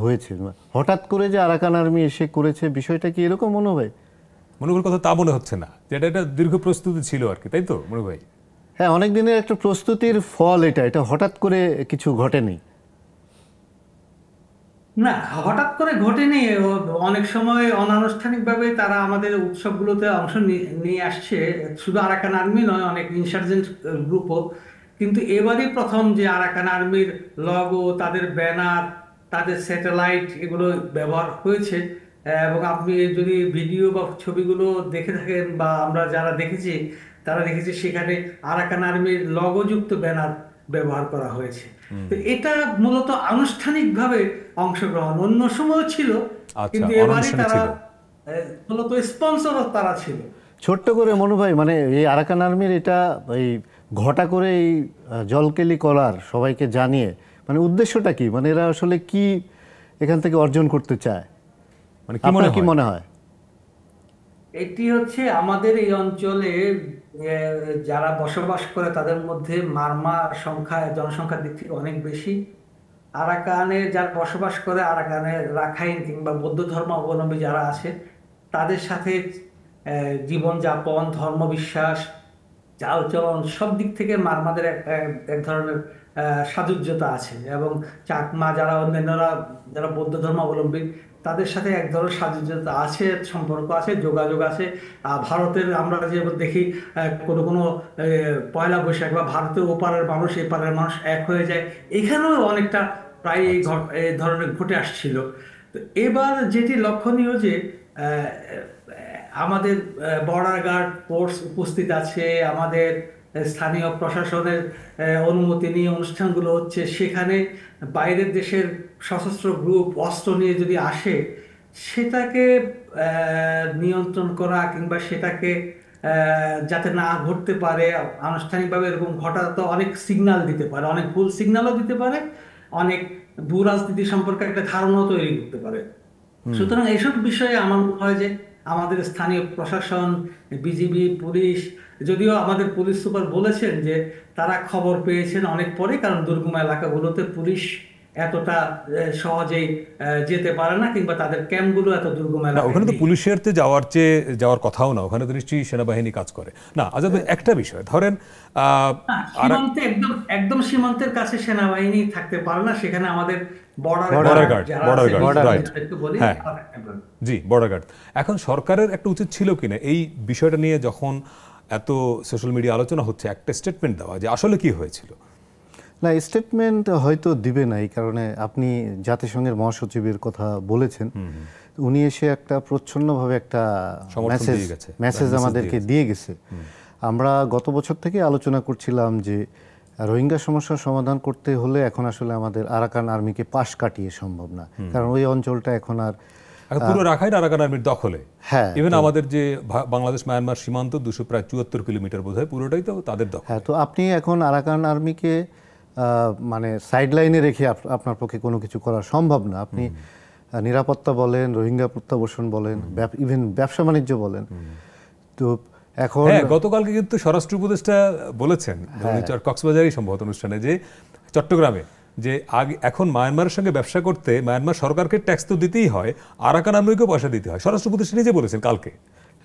হয়েছে। হঠাৎ করে যে আরাকান আর্মি এসে করেছে, বিষয়টা কি এরকম মনে হয়? মনোভাবের কথা তা মনে হচ্ছে না, যেটা একটা দীর্ঘ প্রস্তুতি ছিল আর কি, তাই তো মনে ভাই? হ্যাঁ, অনেক দিনের একটা প্রস্তুতির ফল এটা হঠাৎ করে কিছু ঘটেনি। না, হঠাৎ করে ঘটেনি। অনেক সময় অনানুষ্ঠানিকভাবে তারা আমাদের উৎসবগুলোতে অংশ নিয়ে আসছে, শুধু আরাকান আর্মি নয়, অনেক ইনসার্জেন্ট গ্রুপও। কিন্তু এবারই প্রথম যে আরাকান আর্মির লগো, তাদের ব্যানার, তাদের স্যাটেলাইট এগুলো ব্যবহার হয়েছে। এবং আপনি যদি ভিডিও বা ছবিগুলো দেখে থাকেন বা আমরা যারা দেখেছি তারা দেখেছি সেখানে আরাকান আর্মির লগোযুক্ত ব্যানার ব্যবহার করা হয়েছে। তো এটা মূলত আনুষ্ঠানিকভাবে অংশগ্রহণ, অন্য সময় ছিল, কিন্তু এবারই তারা মূলত স্পন্সরও তারা ছিল। ছোট্ট করে মনু ভাই, মানে এই আরাকান আর্মির এটা এই ঘটা করে এই জলকেলি করার সবাইকে জানিয়ে মানে উদ্দেশ্যটা কি, মানে এরা আসলে কি এখান থেকে অর্জন করতে চায়, মানে আপনার কি মনে হয়? এটি হচ্ছে আমাদের এই অঞ্চলে যারা বসবাস করে তাদের মধ্যে মারমা জনসংখ্যার দিক থেকে অনেক বেশি। আরাকানে যারা বসবাস করে, আরাকানে রাখাইন কিংবা বৌদ্ধ ধর্ম অবলম্বী যারা আছে, তাদের সাথে জীবনযাপন, ধর্মবিশ্বাস, চালচলন সব দিক থেকে মারমাদের এক ধরনের সাযুজ্যতা আছে। এবং চাকমা যারা অন্যান্যরা যারা বৌদ্ধ ধর্ম অবলম্বী, তাদের সাথে এক ধরনের সাযুজ্যতা আছে, সম্পর্ক আছে, যোগাযোগ আছে। ভারতের আমরা যে দেখি কোনো কোনো পয়লা বৈশাখ বা ভারতের ওপারের মানুষ এপারের মানুষ এক হয়ে যায়, এখানেও অনেকটা প্রায় এই ধরনের ঘটে আসছিল। তো এবার যেটি লক্ষণীয় যে আহ, আমাদের বর্ডার গার্ড ফোর্স উপস্থিত আছে, আমাদের স্থানীয় প্রশাসনের অনুমতি নিয়ে অনুষ্ঠানগুলো হচ্ছে, সেখানে বাইরের দেশের সশস্ত্র গ্রুপ অস্ত্র নিয়ে যদি আসে, সেটাকে নিয়ন্ত্রণ করা কিংবা সেটাকে যাতে না ঘটতে পারে আনুষ্ঠানিকভাবে, এরকম ঘটা তো অনেক সিগন্যাল দিতে পারে, অনেক ভুল সিগন্যালও দিতে পারে, অনেক ভূ রাজনীতি সম্পর্কে একটা ধারণাও তৈরি করতে পারে। সুতরাং এইসব বিষয়ে আমার মনে হয় যে আমাদের স্থানীয় প্রশাসন, বিজিবি, পুলিশ, যদিও আমাদের পুলিশ সুপার বলেছেন যে তারা খবর পেয়েছেন অনেক পরে, কারণ দুর্গম এলাকাগুলোতে পুলিশ এতটা সহজেই যেতে পারে না, কিংবা তাদের ক্যাম্পগুলো এত দুর্গম না, এলাকায় ওখানে তো নেই। পুলিশের যাওয়ার কথাও না, ওখানে তো নিশ্চয়ই সেনাবাহিনী কাজ করে না। আজাদ ভাই, একটা বিষয় ধরেন সীমান্তে একদম একদম সীমান্তের কাছে সেনাবাহিনী থাকতে পারে না, সেখানে আমাদের বর্ডার বর্ডার গার্ড গার্ড যারা বর্ডার আছে, গার্ড, রাইট, একটু বলি, হ্যাঁ, তারা থাকতে পারে। জি, বর্ডার গার্ড। এখন সরকারের একটা উচিত ছিল কিনা এই বিষয়টা নিয়ে, যখন এত সোশ্যাল মিডিয়া আলোচনা হচ্ছে, একটা স্টেটমেন্ট দেওয়া যে আসলে কি হয়েছিল। না, স্টেটমেন্ট হয়তো দিবে না, এই কারণে আপনি জাতিসংঘের মহাসচিবের কথা বলেছেন, উনি এসে একটা প্রচ্ছন্নভাবে একটা মেসেজ আমাদেরকে দিয়ে গেছে। আমরা গত বছর থেকে আলোচনা করছিলাম যে রোহিঙ্গা সমস্যার সমাধান করতে হলে এখন আসলে আমাদের আরাকান আর্মিকে পাশ কাটিয়ে সম্ভব না, কারণ ওই অঞ্চলটা এখন আর পুরো রাখাইন আরাকান আর্মির দখলে। হ্যাঁ, ইভেন আমাদের যে বাংলাদেশ মায়ানমার সীমান্ত 274 কিলোমিটার বোধহয়, পুরোটাই তো তাদের দখলে। হ্যাঁ, তো আপনি এখন আরাকান আর্মিকে মানে সাইড লাইনে রেখে আপনার পক্ষে কোনো কিছু করা সম্ভব না। আপনি নিরাপত্তা বলেন, রোহিঙ্গা প্রত্যাবর্ষণ বলেন, ইভেন ব্যবসা বাণিজ্য বলেন। তো এখন গতকালকে কিন্তু স্বরাষ্ট্র উপদেষ্টা বলেছেন, কক্সবাজারই সম্ভবত অনুষ্ঠানে, যে চট্টগ্রামে যে এখন মায়ানমারের সঙ্গে ব্যবসা করতে মায়ানমার সরকারকে ট্যাক্স তো দিতেই হয়, আরাকান আর্মিকেও পয়সা দিতে হয়। স্বরাষ্ট্র উপদেষ্টা নিজে বলেছেন কালকে।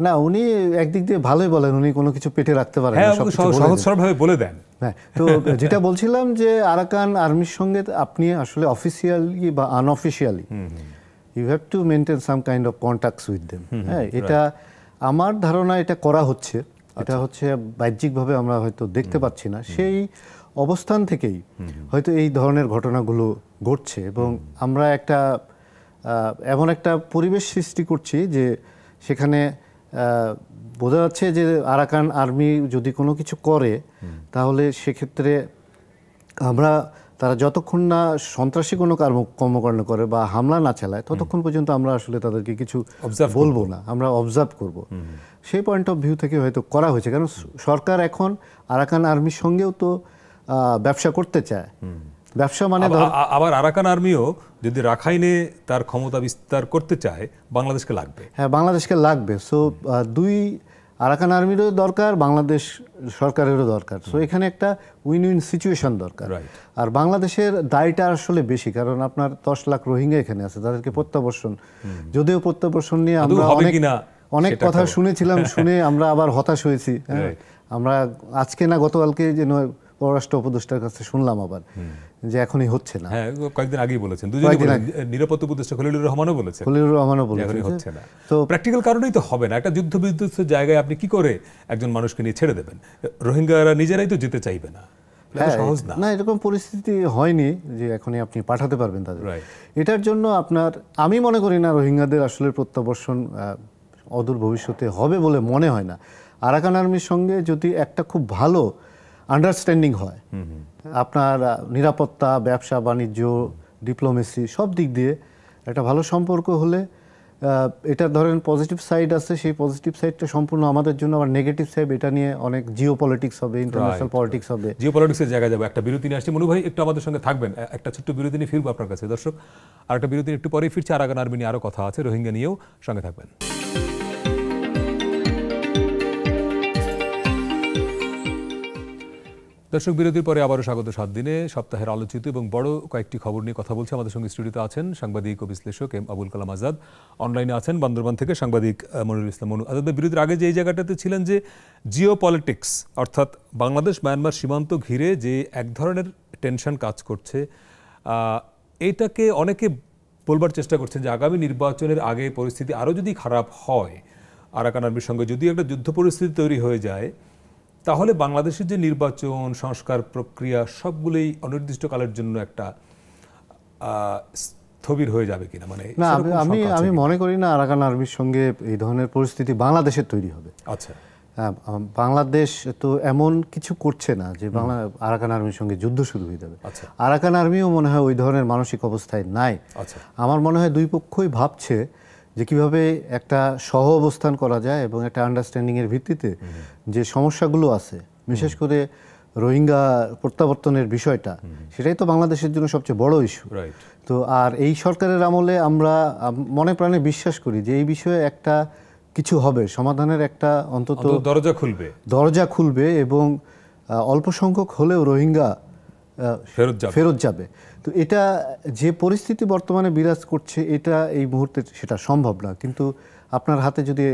না, উনি একদিক দিয়ে ভালোই বলেন, উনি কোনো কিছু পেটে রাখতে পারেন, হ্যাঁ, সহজ সরলভাবে বলে দেন। হ্যাঁ, তো যেটা বলছিলাম যে আরাকান আর্মির সঙ্গে আপনি আসলে অফিসিয়ালি বা unofficially you have to maintain some kind of contacts with them. হ্যাঁ, এটা আমার ধারণা, এটা করা হচ্ছে। এটা হচ্ছে বাহ্যিকভাবে আমরা হয়তো দেখতে পাচ্ছি না, সেই অবস্থান থেকেই হয়তো এই ধরনের ঘটনাগুলো ঘটছে। এবং আমরা একটা এমন একটা পরিবেশ সৃষ্টি করছি যে সেখানে বোঝা যাচ্ছে যে আরাকান আর্মি যদি কোনো কিছু করে, তাহলে সেক্ষেত্রে তারা যতক্ষণ না সন্ত্রাসী কোনো কর্মকাণ্ড করে বা হামলা না চালায়, ততক্ষণ পর্যন্ত আমরা আসলে তাদেরকে কিছু বলবো না, আমরা অবজার্ভ করব। সেই পয়েন্ট অফ ভিউ থেকে হয়তো করা হয়েছে, কারণ সরকার এখন আরাকান আর্মির সঙ্গেও তো ব্যবসা করতে চায়। ব্যবসা মানে আবার আরাকান আর্মিও যদি রাখাইনে তার ক্ষমতা বিস্তার করতে চায়, বাংলাদেশকে লাগবে। হ্যাঁ, বাংলাদেশকে লাগবে। সো দুই আরাকান আর্মিরও দরকার, বাংলাদেশ সরকারেরও দরকার। সো এখানে একটা উইন উইন সিচুয়েশন দরকার। আর বাংলাদেশের দায়টা আসলে বেশি, কারণ আপনার 10 লাখ রোহিঙ্গা এখানে আছে, তাদেরকে প্রত্যাবর্ষণ, যদিও প্রত্যাবর্ষণ নিয়ে আমরা অনেক কথা শুনেছিলাম, শুনে আমরা আবার হতাশ হয়েছি। আমরা আজকে না গতকালকে যেন পররাষ্ট্র উপদেষ্টার কাছে শুনলাম আবার যে এখনই হচ্ছে না। হ্যাঁ, কয়েকদিন আগেই বলেছেন, দুজনেই বলেছেন, নিরাপত্তা উপদেষ্টা খলিলুর রহমানও বলেছেন, হচ্ছে না। তো প্র্যাকটিক্যাল কারণেই তো হবে না। একটা যুদ্ধ বিধ্বস্ত জায়গায় আপনি কি করে একজন মানুষকে নিয়ে ছেড়ে দেবেন? রোহিঙ্গারা নিজেরাই তো যেতে চাইবে না, সহজ না। না, এরকম পরিস্থিতি হয়নি যে এখনই আপনি পাঠাতে পারবেন তাদের। এটার জন্য আমি মনে করি না রোহিঙ্গাদের আসলে প্রত্যাবর্ষণ অদূর ভবিষ্যতে হবে বলে মনে হয় না। আরাকান আর্মির সঙ্গে যদি একটা খুব ভালো আন্ডারস্ট্যান্ডিং হয়, আপনার নিরাপত্তা, ব্যবসা বাণিজ্য, ডিপ্লোমেসি সব দিক দিয়ে একটা ভালো সম্পর্ক হলে এটা ধরেন পজিটিভ সাইড আছে, সেই পজিটিভ সাইডটা সম্পূর্ণ আমাদের জন্য, আবার নেগেটিভ সাইড এটা নিয়ে অনেক জিও পলিটিক্স হবে, ইন্টারন্যাশনাল পলিটিক্স হবে। জিও পলিটিক্সের জায়গায় যাবো, একটা বিরতি নিয়ে আসছি। মনু ভাই একটু আমাদের সঙ্গে থাকবেন, একটা ছোট্ট বিরতি নিয়ে ফিরবো আপনার কাছে। দর্শক, আর একটা বিরতি একটু পরেই ফিরছে। আরাকান আর্মি নিয়ে আরও কথা আছে, রোহিঙ্গা নিয়েও, সঙ্গে থাকবেন। দর্শক, বিরতির পরে আবারও স্বাগত 7 দিনে। সপ্তাহের আলোচিত এবং বড় কয়েকটি খবর নিয়ে কথা বলছে। আমাদের সঙ্গে স্টুডিওতে আছেন সাংবাদিক ও বিশ্লেষক এম আবুল কালাম আজাদ, অনলাইনে আছেন বান্দরবান থেকে সাংবাদিক মনিরুল ইসলাম মনু। আজাদ, বিরতির আগে যে এই জায়গাটাতে ছিলেন যে জিও পলিটিক্স, অর্থাৎ বাংলাদেশ মায়ানমার সীমান্ত ঘিরে যে এক ধরনের টেনশন কাজ করছে, এইটাকে অনেকে বলবার চেষ্টা করছেন যে আগামী নির্বাচনের আগে পরিস্থিতি আরও যদি খারাপ হয়, আরাকান আর্মির সঙ্গে যদি একটা যুদ্ধ পরিস্থিতি তৈরি হয়ে যায়, তাহলে বাংলাদেশের যে নির্বাচন সংস্কার প্রক্রিয়া সবগুলোই অনির্দিষ্টকালের জন্য একটা স্থবির হয়ে যাবে কিনা। মানে না, আমি মনে করি না আরাকান আর্মির সঙ্গে এই ধরনের পরিস্থিতি বাংলাদেশের তৈরি হবে। আচ্ছা, বাংলাদেশ তো এমন কিছু করছে না যে আরাকান আর্মির সঙ্গে যুদ্ধ শুরু হয়ে যাবে। আচ্ছা, আরাকান আর্মিও মনে হয় ওই ধরনের মানসিক অবস্থায় নাই। আচ্ছা, আমার মনে হয় দুই পক্ষই ভাবছে যে কিভাবে একটা সহ অবস্থান করা যায় এবং একটা আন্ডারস্ট্যান্ডিংয়ের ভিত্তিতে যে সমস্যাগুলো আছে, বিশেষ করে রোহিঙ্গা প্রত্যাবর্তনের বিষয়টা, সেটাই তো বাংলাদেশের জন্য সবচেয়ে বড় ইস্যু। তো আর এই সরকারের আমলে আমরা মনে প্রাণে বিশ্বাস করি যে এই বিষয়ে একটা কিছু হবে, সমাধানের একটা অন্তত দরজা খুলবে এবং অল্প সংখ্যক হলেও রোহিঙ্গা ফেরত যাবে। তো এটা যে পরিস্থিতি বর্তমানে বিরাজ করছে, এটা এই মুহূর্তে সেটা সম্ভব না। কিন্তু আপনার হাতে যদি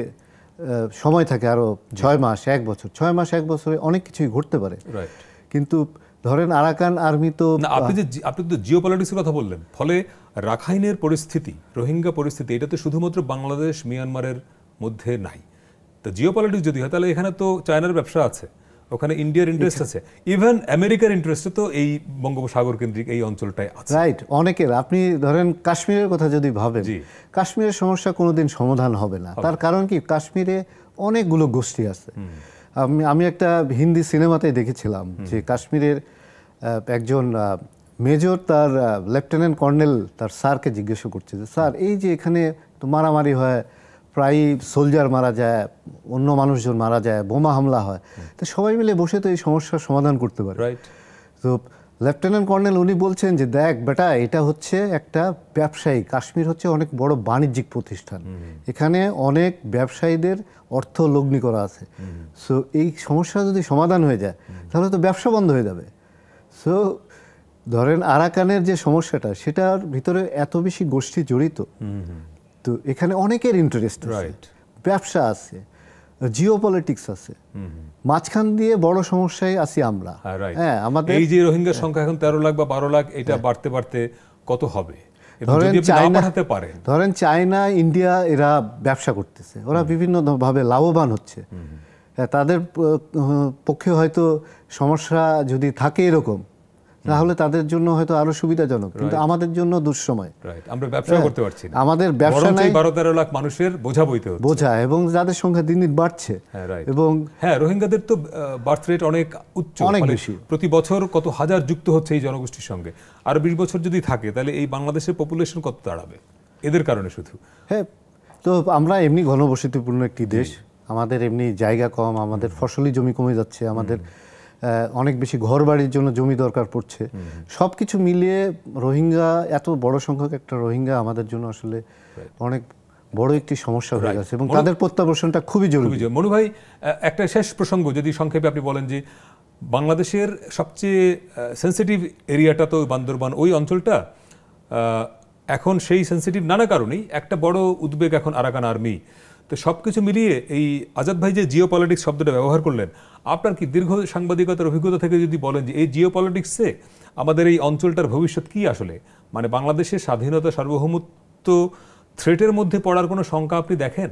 সময় থাকে আরো 6 মাস 1 বছর, 6 মাস 1 বছরে অনেক কিছুই ঘটতে পারে। কিন্তু ধরেন আরাকান আর্মি তো, আপনি তো জিও পলিটিক্সের কথা বললেন, ফলে রাখাইনের পরিস্থিতি, রোহিঙ্গা পরিস্থিতি, এটা তো শুধুমাত্র বাংলাদেশ মিয়ানমারের মধ্যে নাই। তো জিও পলিটিক্স যদি হয়, তাহলে এখানে তো চায়নার ব্যবসা আছে, ওখানে ইন্ডিয়ার ইন্টারেস্ট আছে, ইভেন আমেরিকার ইন্টারেস্ট তো এই বঙ্গোপসাগর কেন্দ্রিক এই অঞ্চলটায় আছে। রাইট, অনেকের। আপনি ধরেন কাশ্মীরের কথা যদি ভাবেন, কাশ্মীরের সমস্যা কোনোদিন সমাধান হবে না। তার কারণ কি, কাশ্মীরে অনেকগুলো গোষ্ঠী আছে। আমি একটা হিন্দি সিনেমাতে দেখেছিলাম যে কাশ্মীরের একজন মেজর তার লেফটেন্যান্ট কর্নেল তার স্যারকে জিজ্ঞাসা করছে যে স্যার, এই যে এখানে তো মারামারি হয়, প্রায় সোলজার মারা যায়, অন্য মানুষজন মারা যায়, বোমা হামলা হয়, তো সবাই মিলে বসে তো এই সমস্যার সমাধান করতে পারে। তো লেফটেন্যান্ট কর্নেল উনি বলছেন যে দেখ বেটা, এটা হচ্ছে একটা ব্যবসায়ী, কাশ্মীর হচ্ছে অনেক বড় বাণিজ্যিক প্রতিষ্ঠান, এখানে অনেক ব্যবসায়ীদের অর্থ লগ্নি করা আছে। সো এই সমস্যা যদি সমাধান হয়ে যায় তাহলে তো ব্যবসা বন্ধ হয়ে যাবে। সো ধরেন আরাকানের যে সমস্যাটা, সেটার ভিতরে এত বেশি গোষ্ঠী জড়িত, তো এখানে অনেকের ইন্টারেস্ট আছে, ব্যবসা আছে, জিও পলিটিক্স আছে, মাঝখান দিয়ে বড় সমস্যায় আছি আমরা। হ্যাঁ, আমাদের এই যে রোহিঙ্গার সংখ্যা এখন 13 লাখ বা 12 লাখ, এটা বাড়তে বাড়তে কত হবে? ধরেন চায়না, ইন্ডিয়া, এরা ব্যবসা করতেছে, ওরা বিভিন্ন ভাবে লাভবান হচ্ছে। তাদের পক্ষে হয়তো সমস্যা যদি থাকে এরকম, তাহলে তাদের জন্য হয়তো আরো সুবিধাজনক, কিন্তু আমাদের জন্য দুঃসময়। আমরা ব্যবসা করতে পারছি না, আমাদের ব্যবসা নাই, 12-13 লাখ মানুষের বোঝা বইতে হচ্ছে, বোঝা, এবং যাদের সংখ্যা দিন দিন বাড়ছে। এবং হ্যাঁ, রোহিঙ্গাদের তো বার্থ রেট অনেক উচ্চ, অনেক বেশি, প্রতি বছর কত হাজার যুক্ত হচ্ছে এই জনগোষ্ঠীর সঙ্গে। আর 20 বছর যদি থাকে, তাহলে এই বাংলাদেশের পপুলেশন কত দাঁড়াবে এদের কারণে শুধু? হ্যাঁ, তো আমরা এমনি ঘনবসতিপূর্ণ একটি দেশ, আমাদের এমনি জায়গা কম, আমাদের ফসলি জমি কমে যাচ্ছে, আমাদের অনেক বেশি ঘর বাড়ির জন্য জমি দরকার পড়ছে। সবকিছু মিলিয়ে রোহিঙ্গা, এত বড় সংখ্যক একটা রোহিঙ্গা আমাদের জন্য আসলে অনেক বড় একটি সমস্যা হয়ে গেছে, এবং তাদের প্রত্যাবর্তনটা খুবই জরুরি। মনু ভাই, একটা শেষ প্রসঙ্গ যদি সংক্ষেপে আপনি বলেন যে বাংলাদেশের সবচেয়ে সেন্সিটিভ এরিয়াটা তো বান্দরবান, ওই অঞ্চলটা এখন সেই সেন্সিটিভ নানা কারণেই একটা বড় উদ্বেগ এখন আরাকান আর্মি। তো সব কিছু মিলিয়ে এই আজাদ ভাই যে জিও পলিটিক্স শব্দটা ব্যবহার করলেন, আপনার কি দীর্ঘ সাংবাদিকতার অভিজ্ঞতা থেকে যদি বলেন যে এই জিও পলিটিক্সে আমাদের এই অঞ্চলটার ভবিষ্যৎ কি আসলে, মানে বাংলাদেশের স্বাধীনতা সার্বভৌমত্ব থ্রেটের মধ্যে পড়ার কোনো শঙ্কা আপনি দেখেন?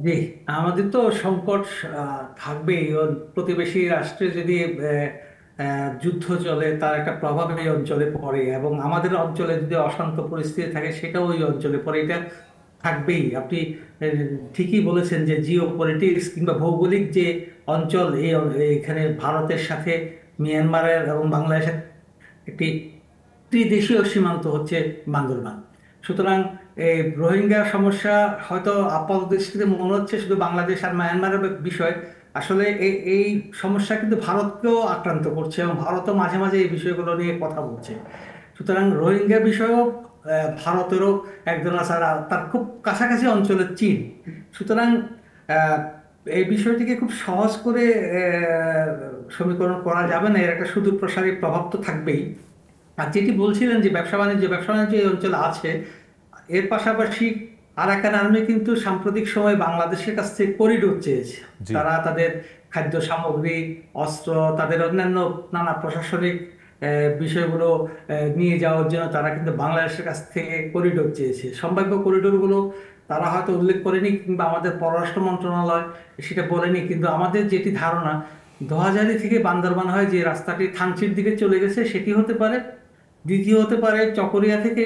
জি, আমাদের তো সংকট থাকবেই। প্রতিবেশী রাষ্ট্রে যদি যুদ্ধ চলে, তার একটা প্রভাব এই অঞ্চলে পড়ে, এবং আমাদের অঞ্চলে যদি অশান্ত পরিস্থিতি থাকে, সেটাও ওই অঞ্চলে পড়ে, এটা থাকবেই। আপনি ঠিকই বলেছেন যে জিও পলিটিক্স কিংবা ভৌগোলিক যে অঞ্চল, এখানে ভারতের সাথে মিয়ানমারের এবং বাংলাদেশের একটি ত্রিদেশীয় সীমান্ত হচ্ছে বান্দরবান। সুতরাং এই রোহিঙ্গা সমস্যা হয়তো আপাত দৃষ্টিতে মনে হচ্ছে শুধু বাংলাদেশ আর মায়ানমারের বিষয়, আসলে এই সমস্যা কিন্তু ভারতকেও আক্রান্ত করছে এবং ভারতও মাঝে মাঝে এই বিষয়গুলো নিয়ে কথা বলছে। সুতরাং রোহিঙ্গা বিষয়েও ভারতেরও একজন আছে, আর তার খুব কাছাকাছি অঞ্চলের চীন। সুতরাং আহ, এই বিষয়টিকে খুব সহজ করে সমীকরণ করা যাবে না, এর একটা সুদূর প্রসারী প্রভাব তো থাকবেই। আর যেটি বলছিলেন যে ব্যবসা বাণিজ্য এই অঞ্চলে আছে, এর পাশাপাশি আরাকান আর্মি কিন্তু সাম্প্রতিক সময় বাংলাদেশের কাছ থেকে করিডোর চেয়েছে। জি। তারা তাদের খাদ্য সামগ্রী, অস্ত্র, তাদের অন্যান্য নানা প্রশাসনিক বিষয়গুলো নিয়ে যাওয়ার জন্য তারা কিন্তু বাংলাদেশের কাছ থেকে করিডোর চেয়েছে। সম্ভাব্য করিডোরগুলো তারা হয়তো উল্লেখ করেনি, কিংবা আমাদের পররাষ্ট্র মন্ত্রণালয় সেটা বলেনি, কিন্তু আমাদের যেটি ধারণা, দোহাজারি থেকে বান্দরবান হয় যে রাস্তাটি থানচির দিকে চলে গেছে সেটি হতে পারে। দ্বিতীয় হতে পারে চকরিয়া থেকে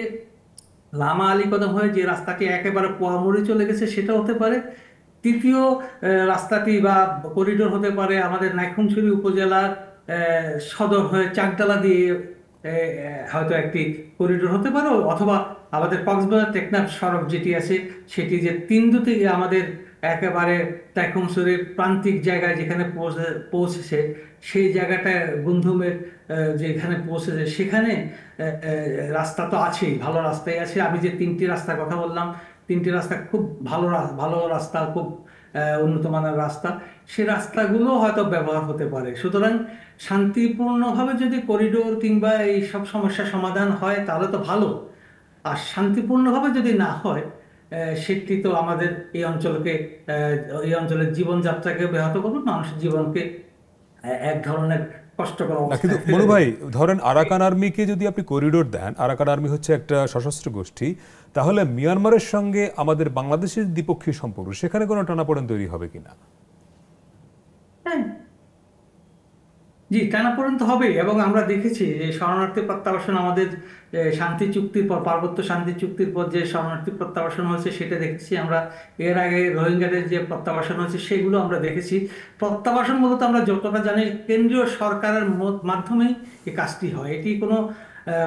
লামা আলী কদম হয়ে যে রাস্তাটি একেবারে পোয়ামুড়ি চলে গেছে সেটা হতে পারে। তৃতীয় রাস্তাটি বা করিডোর হতে পারে আমাদের নাইক্ষ্যংছড়ি উপজেলার সদর হয়ে চাকদালা দিয়ে হয়তো একটি করিডোর হতে পারে, অথবা আমাদের কক্সবাজার টেকনাফ সড়ক যেটি আছে সেটি যে তিনদু থেকে আমাদের একেবারে নাইক্ষ্যংছড়ির প্রান্তিক জায়গায় যেখানে পৌঁছেছে, সেই জায়গাটা গুন্ধুমের যেখানে পৌঁছেছে সেখানে রাস্তা তো আছেই, ভালো রাস্তাই আছে। আমি যে তিনটি রাস্তার কথা বললাম, তিনটি রাস্তা খুব ভালো রাস্তা, খুব উন্নত মানের রাস্তা, সে রাস্তাগুলো হয়তো ব্যবহার হতে পারে। সুতরাং শান্তিপূর্ণভাবে যদি করিডোর কিংবা এই সব সমস্যার সমাধান হয় তাহলে তো ভালো। আর শান্তিপূর্ণভাবে যদি না হয়, সেটি তো আমাদের এই অঞ্চলের জীবনযাত্রাকে ব্যাহত করবে, মানুষের জীবনকে এক ধরনের কষ্টকর না, অবস্থায় কিন্তু ফেলে মনু দেবে। ভাই ধরেন আরাকান আর্মিকে যদি আপনি করিডোর দেন, আরাকান আর্মি হচ্ছে একটা সশস্ত্র গোষ্ঠী, তাহলে মিয়ানমারের সঙ্গে আমাদের বাংলাদেশের দ্বিপক্ষীয় সম্পর্ক সেখানে কোনো টানাপোড়েন তৈরি হবে কিনা? হ্যাঁ, জি, টানাপোড়েন তো হবেই। এবং আমরা দেখেছি যে শরণার্থী প্রত্যাবাসন আমাদের শান্তি চুক্তির পর, পার্বত্য শান্তি চুক্তির পর যে শরণার্থী প্রত্যাবাসন হয়েছে সেটা দেখেছি আমরা। এর আগে রোহিঙ্গাদের যে প্রত্যাবাসন হয়েছে সেগুলো আমরা দেখেছি। প্রত্যাবাসন মূলত আমরা যতটা জানি কেন্দ্রীয় সরকারের মাধ্যমেই এই কাজটি হয়। এটি কোনো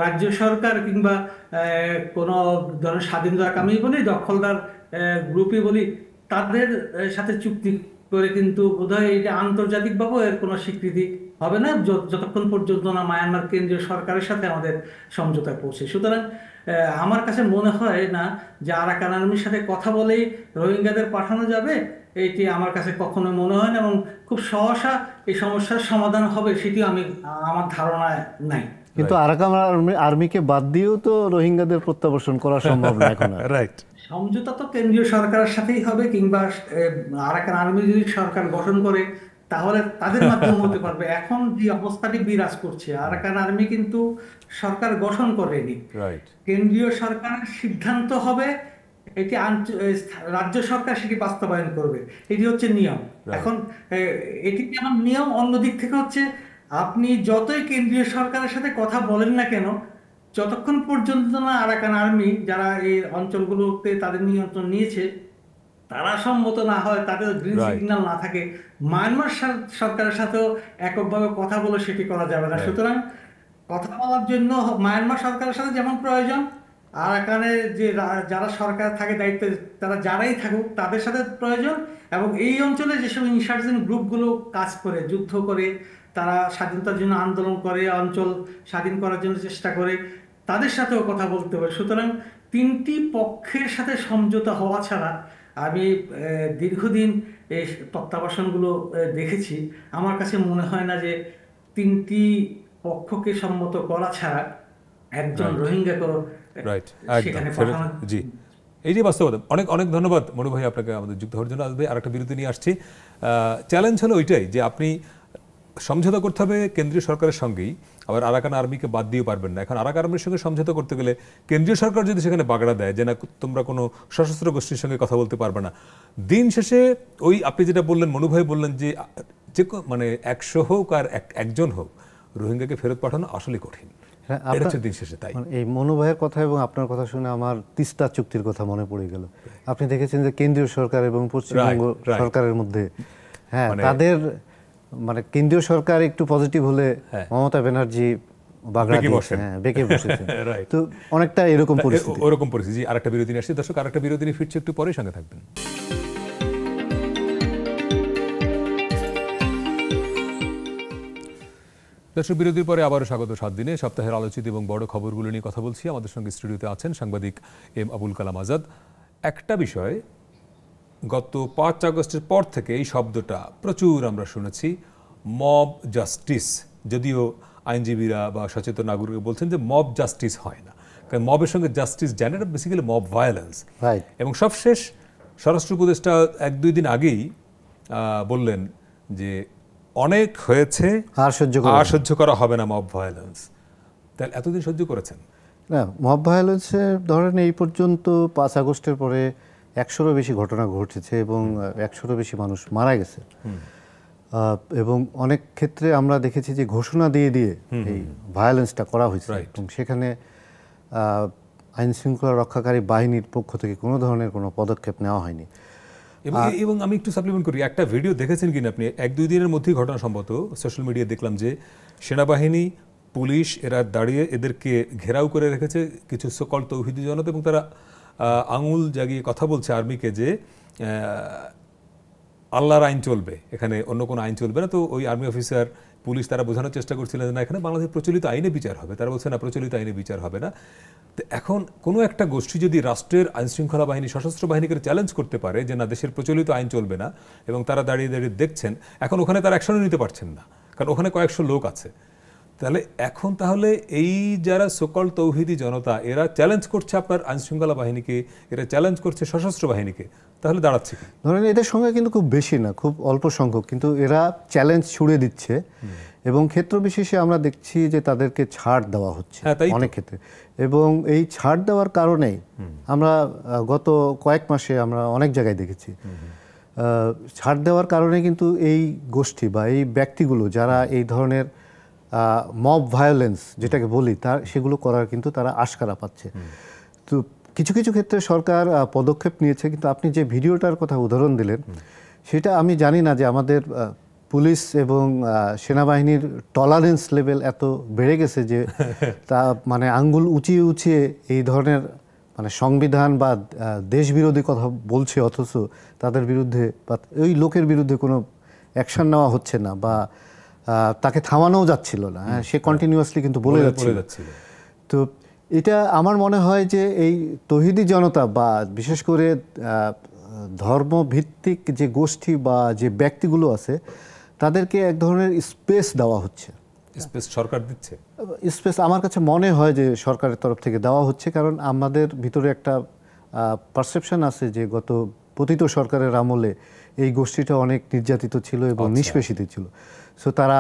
রাজ্য সরকার কিংবা কোনো ধরনের স্বাধীনতাকামী বলি, দখলদার গ্রুপই বলি, তাদের সাথে চুক্তি করে কিন্তু বোধহয় এটা আন্তর্জাতিকভাবে এর কোনো স্বীকৃতি হবে না, যতক্ষণ পর্যন্ত না মায়ানমার কেন্দ্রীয় সরকারের সাথে আমাদের সমঝোতায় পৌঁছে। সুতরাং আমার কাছে মনে হয় না যে আরাকান আর্মির সাথে কথা বলেই রোহিঙ্গাদের পাঠানো যাবে, এটি আমার কাছে কখনো মনে হয় না। এবং খুব সহসা এই সমস্যার সমাধান হবে সেটিও আমার ধারণায় নাই। কিন্তু আরাকান আর্মিকে বাদ দিয়েও তো রোহিঙ্গাদের প্রত্যাবর্তন করা সম্ভব না এখন আর। রাইট। সমঝোতা তো কেন্দ্রীয় সরকারের সাথেই হবে, কিংবা আরাকান আর্মি যদি সরকার গঠন করে তাহলে তাদের মাধ্যমে হতে পারবে। এখন যে অবস্থাটি বিরাজ করছে, আরাকান আর্মি কিন্তু সরকার গঠন করেনি, রাইট। কেন্দ্রীয় সরকারের সিদ্ধান্ত হবে, এটি রাজ্য সরকার সেটি বাস্তবায়ন করবে, এটি হচ্ছে নিয়ম। এখন এটি যেমন নিয়ম, অন্যদিক থেকে হচ্ছে আপনি যতই কেন্দ্রীয় সরকারের সাথে কথা বলেন না কেন, যতক্ষণ পর্যন্ত না আরাকান আর্মি যারা এই অঞ্চলগুলোতে তাদের নিয়ন্ত্রণ নিয়েছে তারা সম্মত না হয়, তাদের গ্রিন রাইট। সিগন্যাল না থাকে, মায়ানমার সরকারের সাথেও এককভাবে কথা বলে সেটি করা যাবে না। Right. সুতরাং কথা বলার জন্য মায়ানমার সরকারের সাথে যেমন প্রয়োজন, আর এখানে যে যারা সরকার থাকে দায়িত্বে, তারা যারাই থাকুক তাদের সাথে প্রয়োজন। এবং এই অঞ্চলে যেসব ইনসার্জেন্ট গ্রুপগুলো কাজ করে, যুদ্ধ করে, তারা স্বাধীনতার জন্য আন্দোলন করে, অঞ্চল স্বাধীন করার জন্য চেষ্টা করে, তাদের সাথেও কথা বলতে হবে। সুতরাং তিনটি পক্ষের সাথে সমঝোতা হওয়া ছাড়া, আমি দীর্ঘদিন এই প্রত্যাবাসনগুলো দেখেছি, আমার কাছে মনে হয় না যে তিনটি পক্ষকে সম্মত করা ছাড়া একজন Right. রোহিঙ্গাকে রাইট, সেখানে একদম পাঠানো। জি, এই যে বাস্তবতা। অনেক অনেক ধন্যবাদ মনু ভাই আপনাকে আমাদের যুক্ত হওয়ার জন্য। আসবে আর একটা বিরতি নিয়ে আসছি। চ্যালেঞ্জ হলো ওইটাই যে আপনি সমঝোতা করতে হবে কেন্দ্রীয় সরকারের সঙ্গেই, আবার আরাকান আর্মিকে বাদ দিয়ে পারবেন না। এখন আরাকান আর্মির সঙ্গে সমঝোতা করতে গেলে কেন্দ্রীয় সরকার যদি সেখানে বাগড়া দেয় যে না তোমরা কোনো সশস্ত্র গোষ্ঠীর সঙ্গে কথা বলতে পারবে না, দিন শেষে ওই আপনি যেটা বললেন, মনু ভাই বললেন যে মানে 100 হোক আর একজন হোক, রোহিঙ্গাকে ফেরত পাঠানো আসলে কঠিন। হ্যাঁ, এটা হচ্ছে দিন শেষে তাই। এই মনু ভাইয়ের কথা এবং আপনার কথা শুনে আমার তিস্তা চুক্তির কথা মনে পড়ে গেল। আপনি দেখেছেন যে কেন্দ্রীয় সরকার এবং পশ্চিমবঙ্গ Right. সরকারের মধ্যে, হ্যাঁ, তাদের মানে কেন্দ্রীয় সরকার একটু পজিটিভ হলে হ্যাঁ। মমতা ব্যানার্জি বাগড়া বেঁকে দিয়েছে, বসেন। হ্যাঁ বেঁকে বসেছেন। Right. তো অনেকটা এরকম পরিস্থিতি। ওরকম পরিস্থিতি। আরেকটা বিরতি নিয়ে আসছি দর্শক, আরেকটা বিরতি নিয়ে ফিরছে, একটু পরেই সঙ্গে থাকবেন। দর্শক, বিরতির পরে আবারও স্বাগত 7 দিনে। সপ্তাহের আলোচিত এবং বড় খবরগুলো নিয়ে কথা বলছি। আমাদের সঙ্গে স্টুডিওতে আছেন সাংবাদিক এম আবুল কালাম আজাদ। একটা বিষয়, গত 5 আগস্টের পর থেকে এই শব্দটা প্রচুর আমরা শুনেছি, মব জাস্টিস। যদিও আইনজীবীরা বা সচেতন নাগরিক বলছেন যে মব জাস্টিস হয় না, কারণ মবের সঙ্গে জাস্টিস জানে না, বেসিক্যালি মব ভায়োলেন্স। রাইট। এবং সবশেষ স্বরাষ্ট্র উপদেষ্টা 1-2 দিন আগেই বললেন যে অনেক হয়েছে, আর সহ্য করা হবে না মব ভায়োলেন্স। তাহলে এতদিন সহ্য করেছেন না, মব ভায়োলেন্সে ধরেন এই পর্যন্ত 5 আগস্টের পরে 100-রও বেশি ঘটনা ঘটেছে এবং 100-রও বেশি মানুষ মারা গেছে। এবং অনেক ক্ষেত্রে আমরা দেখেছি যে ঘোষণা দিয়ে দিয়ে এই ভায়োলেন্সটা করা হয়েছে, এবং সেখানে আইন শৃঙ্খলা রক্ষাকারী বাহিনীর পক্ষ থেকে কোনো ধরনের কোনো পদক্ষেপ নেওয়া হয়নি। এবং আমি একটু সাপ্লিমেন্ট করি, একটা ভিডিও দেখেছেন কিনা আপনি? 1-2 দিনের মধ্যেই ঘটনা সম্ভবত সোশ্যাল মিডিয়ায় দেখলাম যে সেনাবাহিনী, পুলিশ এরা দাঁড়িয়ে এদেরকে ঘেরাও করে রেখেছে কিছু সকল তৌহিদি জনতা, এবং তারা আঙুল জাগিয়ে কথা বলছে আর্মিকে যে আল্লাহর আইন চলবে, এখানে অন্য কোনো আইন চলবে না। তো ওই আর্মি অফিসার, পুলিশ তারা বোঝানোর চেষ্টা করছিলেন যে না, এখানে বাংলাদেশের প্রচলিত আইনে বিচার হবে। তারা বলছে না, প্রচলিত আইনে বিচার হবে না। তো এখন কোনো একটা গোষ্ঠী যদি রাষ্ট্রের আইনশৃঙ্খলা বাহিনী, সশস্ত্র বাহিনীকে চ্যালেঞ্জ করতে পারে যে না, দেশের প্রচলিত আইন চলবে না, এবং তারা দাঁড়িয়ে দাঁড়িয়ে দেখছেন, এখন ওখানে তারা অ্যাকশনও নিতে পারছেন না, কারণ ওখানে কয়েকশো লোক আছে। তাহলে এই যারা সকল তৌহিদি জনতা, এরা চ্যালেঞ্জ করছে আপনার আইনশৃঙ্খলা বাহিনীকে, এরা চ্যালেঞ্জ করছে সশস্ত্র বাহিনীকে, তাহলে দাঁড়াচ্ছে কি? ধরেন এদের সংখ্যা কিন্তু খুব বেশি না, খুব অল্প সংখ্যক, কিন্তু এরা চ্যালেঞ্জ ছুড়ে দিচ্ছে এবং ক্ষেত্র বিশেষে আমরা দেখছি যে তাদেরকে ছাড় দেওয়া হচ্ছে অনেক ক্ষেত্রে। এবং এই ছাড় দেওয়ার কারণেই আমরা গত কয়েক মাসে আমরা অনেক জায়গায় দেখেছি, ছাড় দেওয়ার কারণে কিন্তু এই গোষ্ঠী বা এই ব্যক্তিগুলো যারা এই ধরনের মব ভায়োলেন্স যেটাকে বলি, সেগুলো করার কিন্তু তারা আশকারা পাচ্ছে। তো কিছু কিছু ক্ষেত্রে সরকার পদক্ষেপ নিয়েছে, কিন্তু আপনি যে ভিডিওটার কথা উদাহরণ দিলেন, সেটা আমি জানি না যে আমাদের পুলিশ এবং সেনাবাহিনীর টলারেন্স লেভেল এত বেড়ে গেছে যে তা মানে আঙ্গুল উঁচিয়ে উঁচিয়ে এই ধরনের মানে সংবিধান বা দেশবিরোধী কথা বলছে, অথচ তাদের বিরুদ্ধে বা ওই লোকের বিরুদ্ধে কোনো অ্যাকশন নেওয়া হচ্ছে না বা তাকে থামানোও যাচ্ছিল না। সে কন্টিনিউয়াসলি কিন্তু বলে যাচ্ছিল। তো এটা আমার মনে হয় যে এই তৌহিদি জনতা বা বিশেষ করে ধর্মভিত্তিক যে গোষ্ঠী বা যে ব্যক্তিগুলো আছে, তাদেরকে এক ধরনের স্পেস দেওয়া হচ্ছে। স্পেস সরকার দিচ্ছে? স্পেস আমার কাছে মনে হয় যে সরকারের তরফ থেকে দেওয়া হচ্ছে, কারণ আমাদের ভিতরে একটা পারসেপশন আছে যে গত পতিত সরকারের আমলে এই গোষ্ঠীটা অনেক নির্যাতিত ছিল এবং নিষ্পেষিত ছিল। সো তারা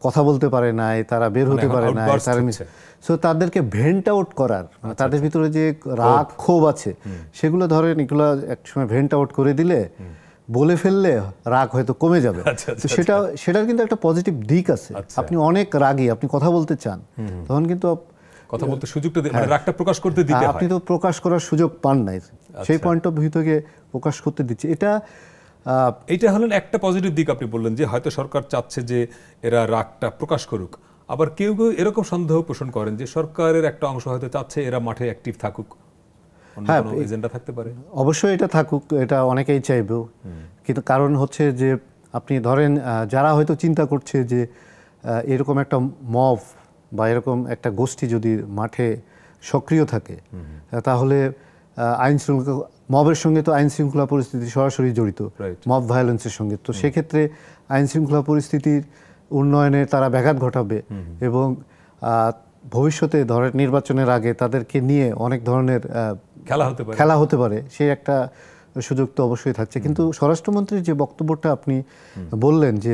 কথা বলতে পারে নাই, তারা বের হতে পারে নাই, সো তাদেরকে ভেন্ট আউট করার, তাদের ভিতরে যে রাগ ক্ষোভ আছে সেগুলো ধরেন এগুলো একসময় ভেন্ট আউট করে দিলে, বলে ফেললে রাগ হয়তো কমে যাবে। তো সেটার কিন্তু একটা পজিটিভ দিক আছে। আপনি অনেক রাগী, আপনি কথা বলতে চান, তখন কিন্তু কথা বলতে সুযোগটা মানে রাগটা প্রকাশ করতে দিতে হয়। আপনি তো প্রকাশ করার সুযোগ পান নাই, সেই পয়েন্ট অফ ভিউ থেকে প্রকাশ করতে দিচ্ছে। এইটা হলেন একটা পজিটিভ দিক। আপনি বললেন যে হয়তো সরকার চাচ্ছে যে এরা রাগটা প্রকাশ করুক। আবার কেউ কেউ এরকম সন্দেহ পোষণ করেন যে সরকারের একটা অংশ হয়তো চাচ্ছে এরা মাঠে অ্যাক্টিভ থাকুক, এজেন্ডা থাকতে পারে। অবশ্যই এটা থাকুক, এটা অনেকেই চাইবেও, কিন্তু কারণ হচ্ছে যে আপনি ধরেন যারা হয়তো চিন্তা করছে যে এরকম একটা মব বা এরকম একটা গোষ্ঠী যদি মাঠে সক্রিয় থাকে, তাহলে আইন শৃঙ্খলা, মবের সঙ্গে তো আইন শৃঙ্খলা পরিস্থিতি সরাসরি জড়িত, মব ভায়োলেন্সের সঙ্গে। তো সেক্ষেত্রে আইন শৃঙ্খলা পরিস্থিতির উন্নয়নে তারা ব্যাঘাত ঘটাবে এবং ভবিষ্যতে ধরেন নির্বাচনের আগে তাদেরকে নিয়ে অনেক ধরনের খেলা হতে পারে, সেই একটা সুযোগ তো অবশ্যই থাকছে। কিন্তু স্বরাষ্ট্রমন্ত্রীর যে বক্তব্যটা আপনি বললেন যে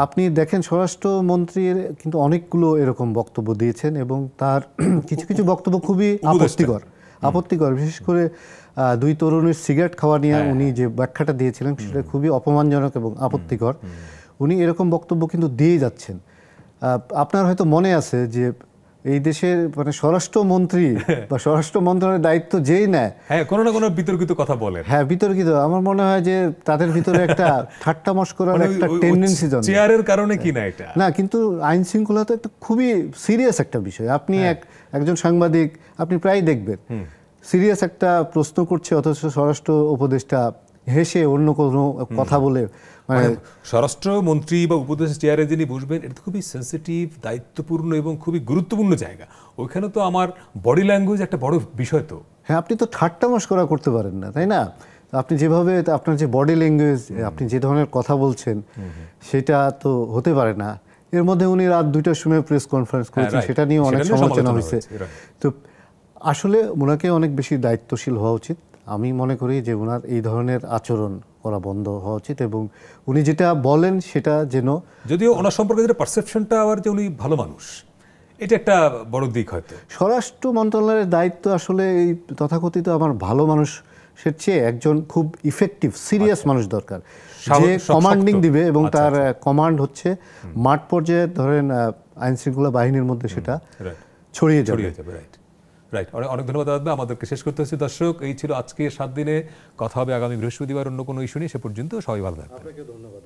আপনি দেখেন স্বরাষ্ট্রমন্ত্রীর কিন্তু অনেকগুলো এরকম বক্তব্য দিয়েছেন এবং তার কিছু কিছু বক্তব্য খুবই আপত্তিকর, বিশেষ করে 2 তরুণীর সিগারেট খাওয়া নিয়ে উনি যে ব্যাখ্যাটা দিয়েছিলেন সেটা খুবই অপমানজনক এবং আপত্তিকর। উনি এরকম বক্তব্য কিন্তু দিয়ে যাচ্ছেন। আপনার হয়তো মনে আছে যে এই দেশের মানে স্বরাষ্ট্রমন্ত্রী বা স্বরাষ্ট্র মন্ত্রণালয়ের দায়িত্ব যেই নেয়, হ্যাঁ কোনো না কোনো বিতর্কিত কথা বলেন। হ্যাঁ বিতর্কিত, আমার মনে হয় যে তাদের ভিতরে একটা ঠাট্টা মস্করার একটা টেন্ডেন্সি জন্মে। চেয়ারের কারণে কি না এটা না, কিন্তু আইন শৃঙ্খলা তো একটা খুবই সিরিয়াস একটা বিষয়। আপনি একজন সাংবাদিক, আপনি প্রায় দেখবেন সিরিয়াস একটা প্রশ্ন করছে, অথচ স্বরাষ্ট্র উপদেষ্টা হেসে অন্য কোনো কথা বলে, মানে স্বরাষ্ট্রমন্ত্রী বা উপদেষ্টা চেয়ারে যিনি বসবেন, এটা তো খুবই সেন্সিটিভ, দায়িত্বপূর্ণ এবং খুবই গুরুত্বপূর্ণ জায়গা। ওইখানে তো আমার বডি ল্যাঙ্গুয়েজ একটা বড় বিষয়। তো হ্যাঁ, আপনি তো ঠাট্টা মশকরা করতে পারেন না, তাই না? আপনি যেভাবে আপনার যে বডি ল্যাঙ্গুয়েজ, আপনি যে ধরনের কথা বলছেন, সেটা তো হতে পারে না। এর মধ্যে উনি রাত 2টার সময় প্রেস কনফারেন্স করেছেন, সেটা নিয়ে অনেক সমালোচনা হয়েছে। তো আসলে ওনাকে অনেক বেশি দায়িত্বশীল হওয়া উচিত। আমি মনে করি যে ওনার এই ধরনের আচরণ করা বন্ধ হওয়া উচিত, এবং উনি যেটা বলেন সেটা যেন, যদিও ওনার সম্পর্কে যেটা পারসেপশনটা আবার যে উনি ভালো মানুষ, এটা একটা বড় দিক হয়তো। স্বরাষ্ট্র মন্ত্রণালয়ের দায়িত্ব আসলে এই তথাকথিত আমার ভালো মানুষের চেয়ে একজন খুব ইফেক্টিভ সিরিয়াস মানুষ দরকার, যে কমান্ডিং দিবে, এবং তার কমান্ড হচ্ছে মাঠ পর্যায়ে ধরেন আইন শৃঙ্খলা বাহিনীর মধ্যে সেটা ছড়িয়ে যাবে। Right right. অনেক ধন্যবাদ দাদা, আমাদেরকে শেষ করতে হচ্ছে। দর্শক, এই ছিল আজকে 7 দিনে। কথা হবে আগামী বৃহস্পতিবার অন্য কোনো ইস্যু নিয়ে। সে পর্যন্ত সবাই ভালো থাকবেন। আপনাকে ধন্যবাদ।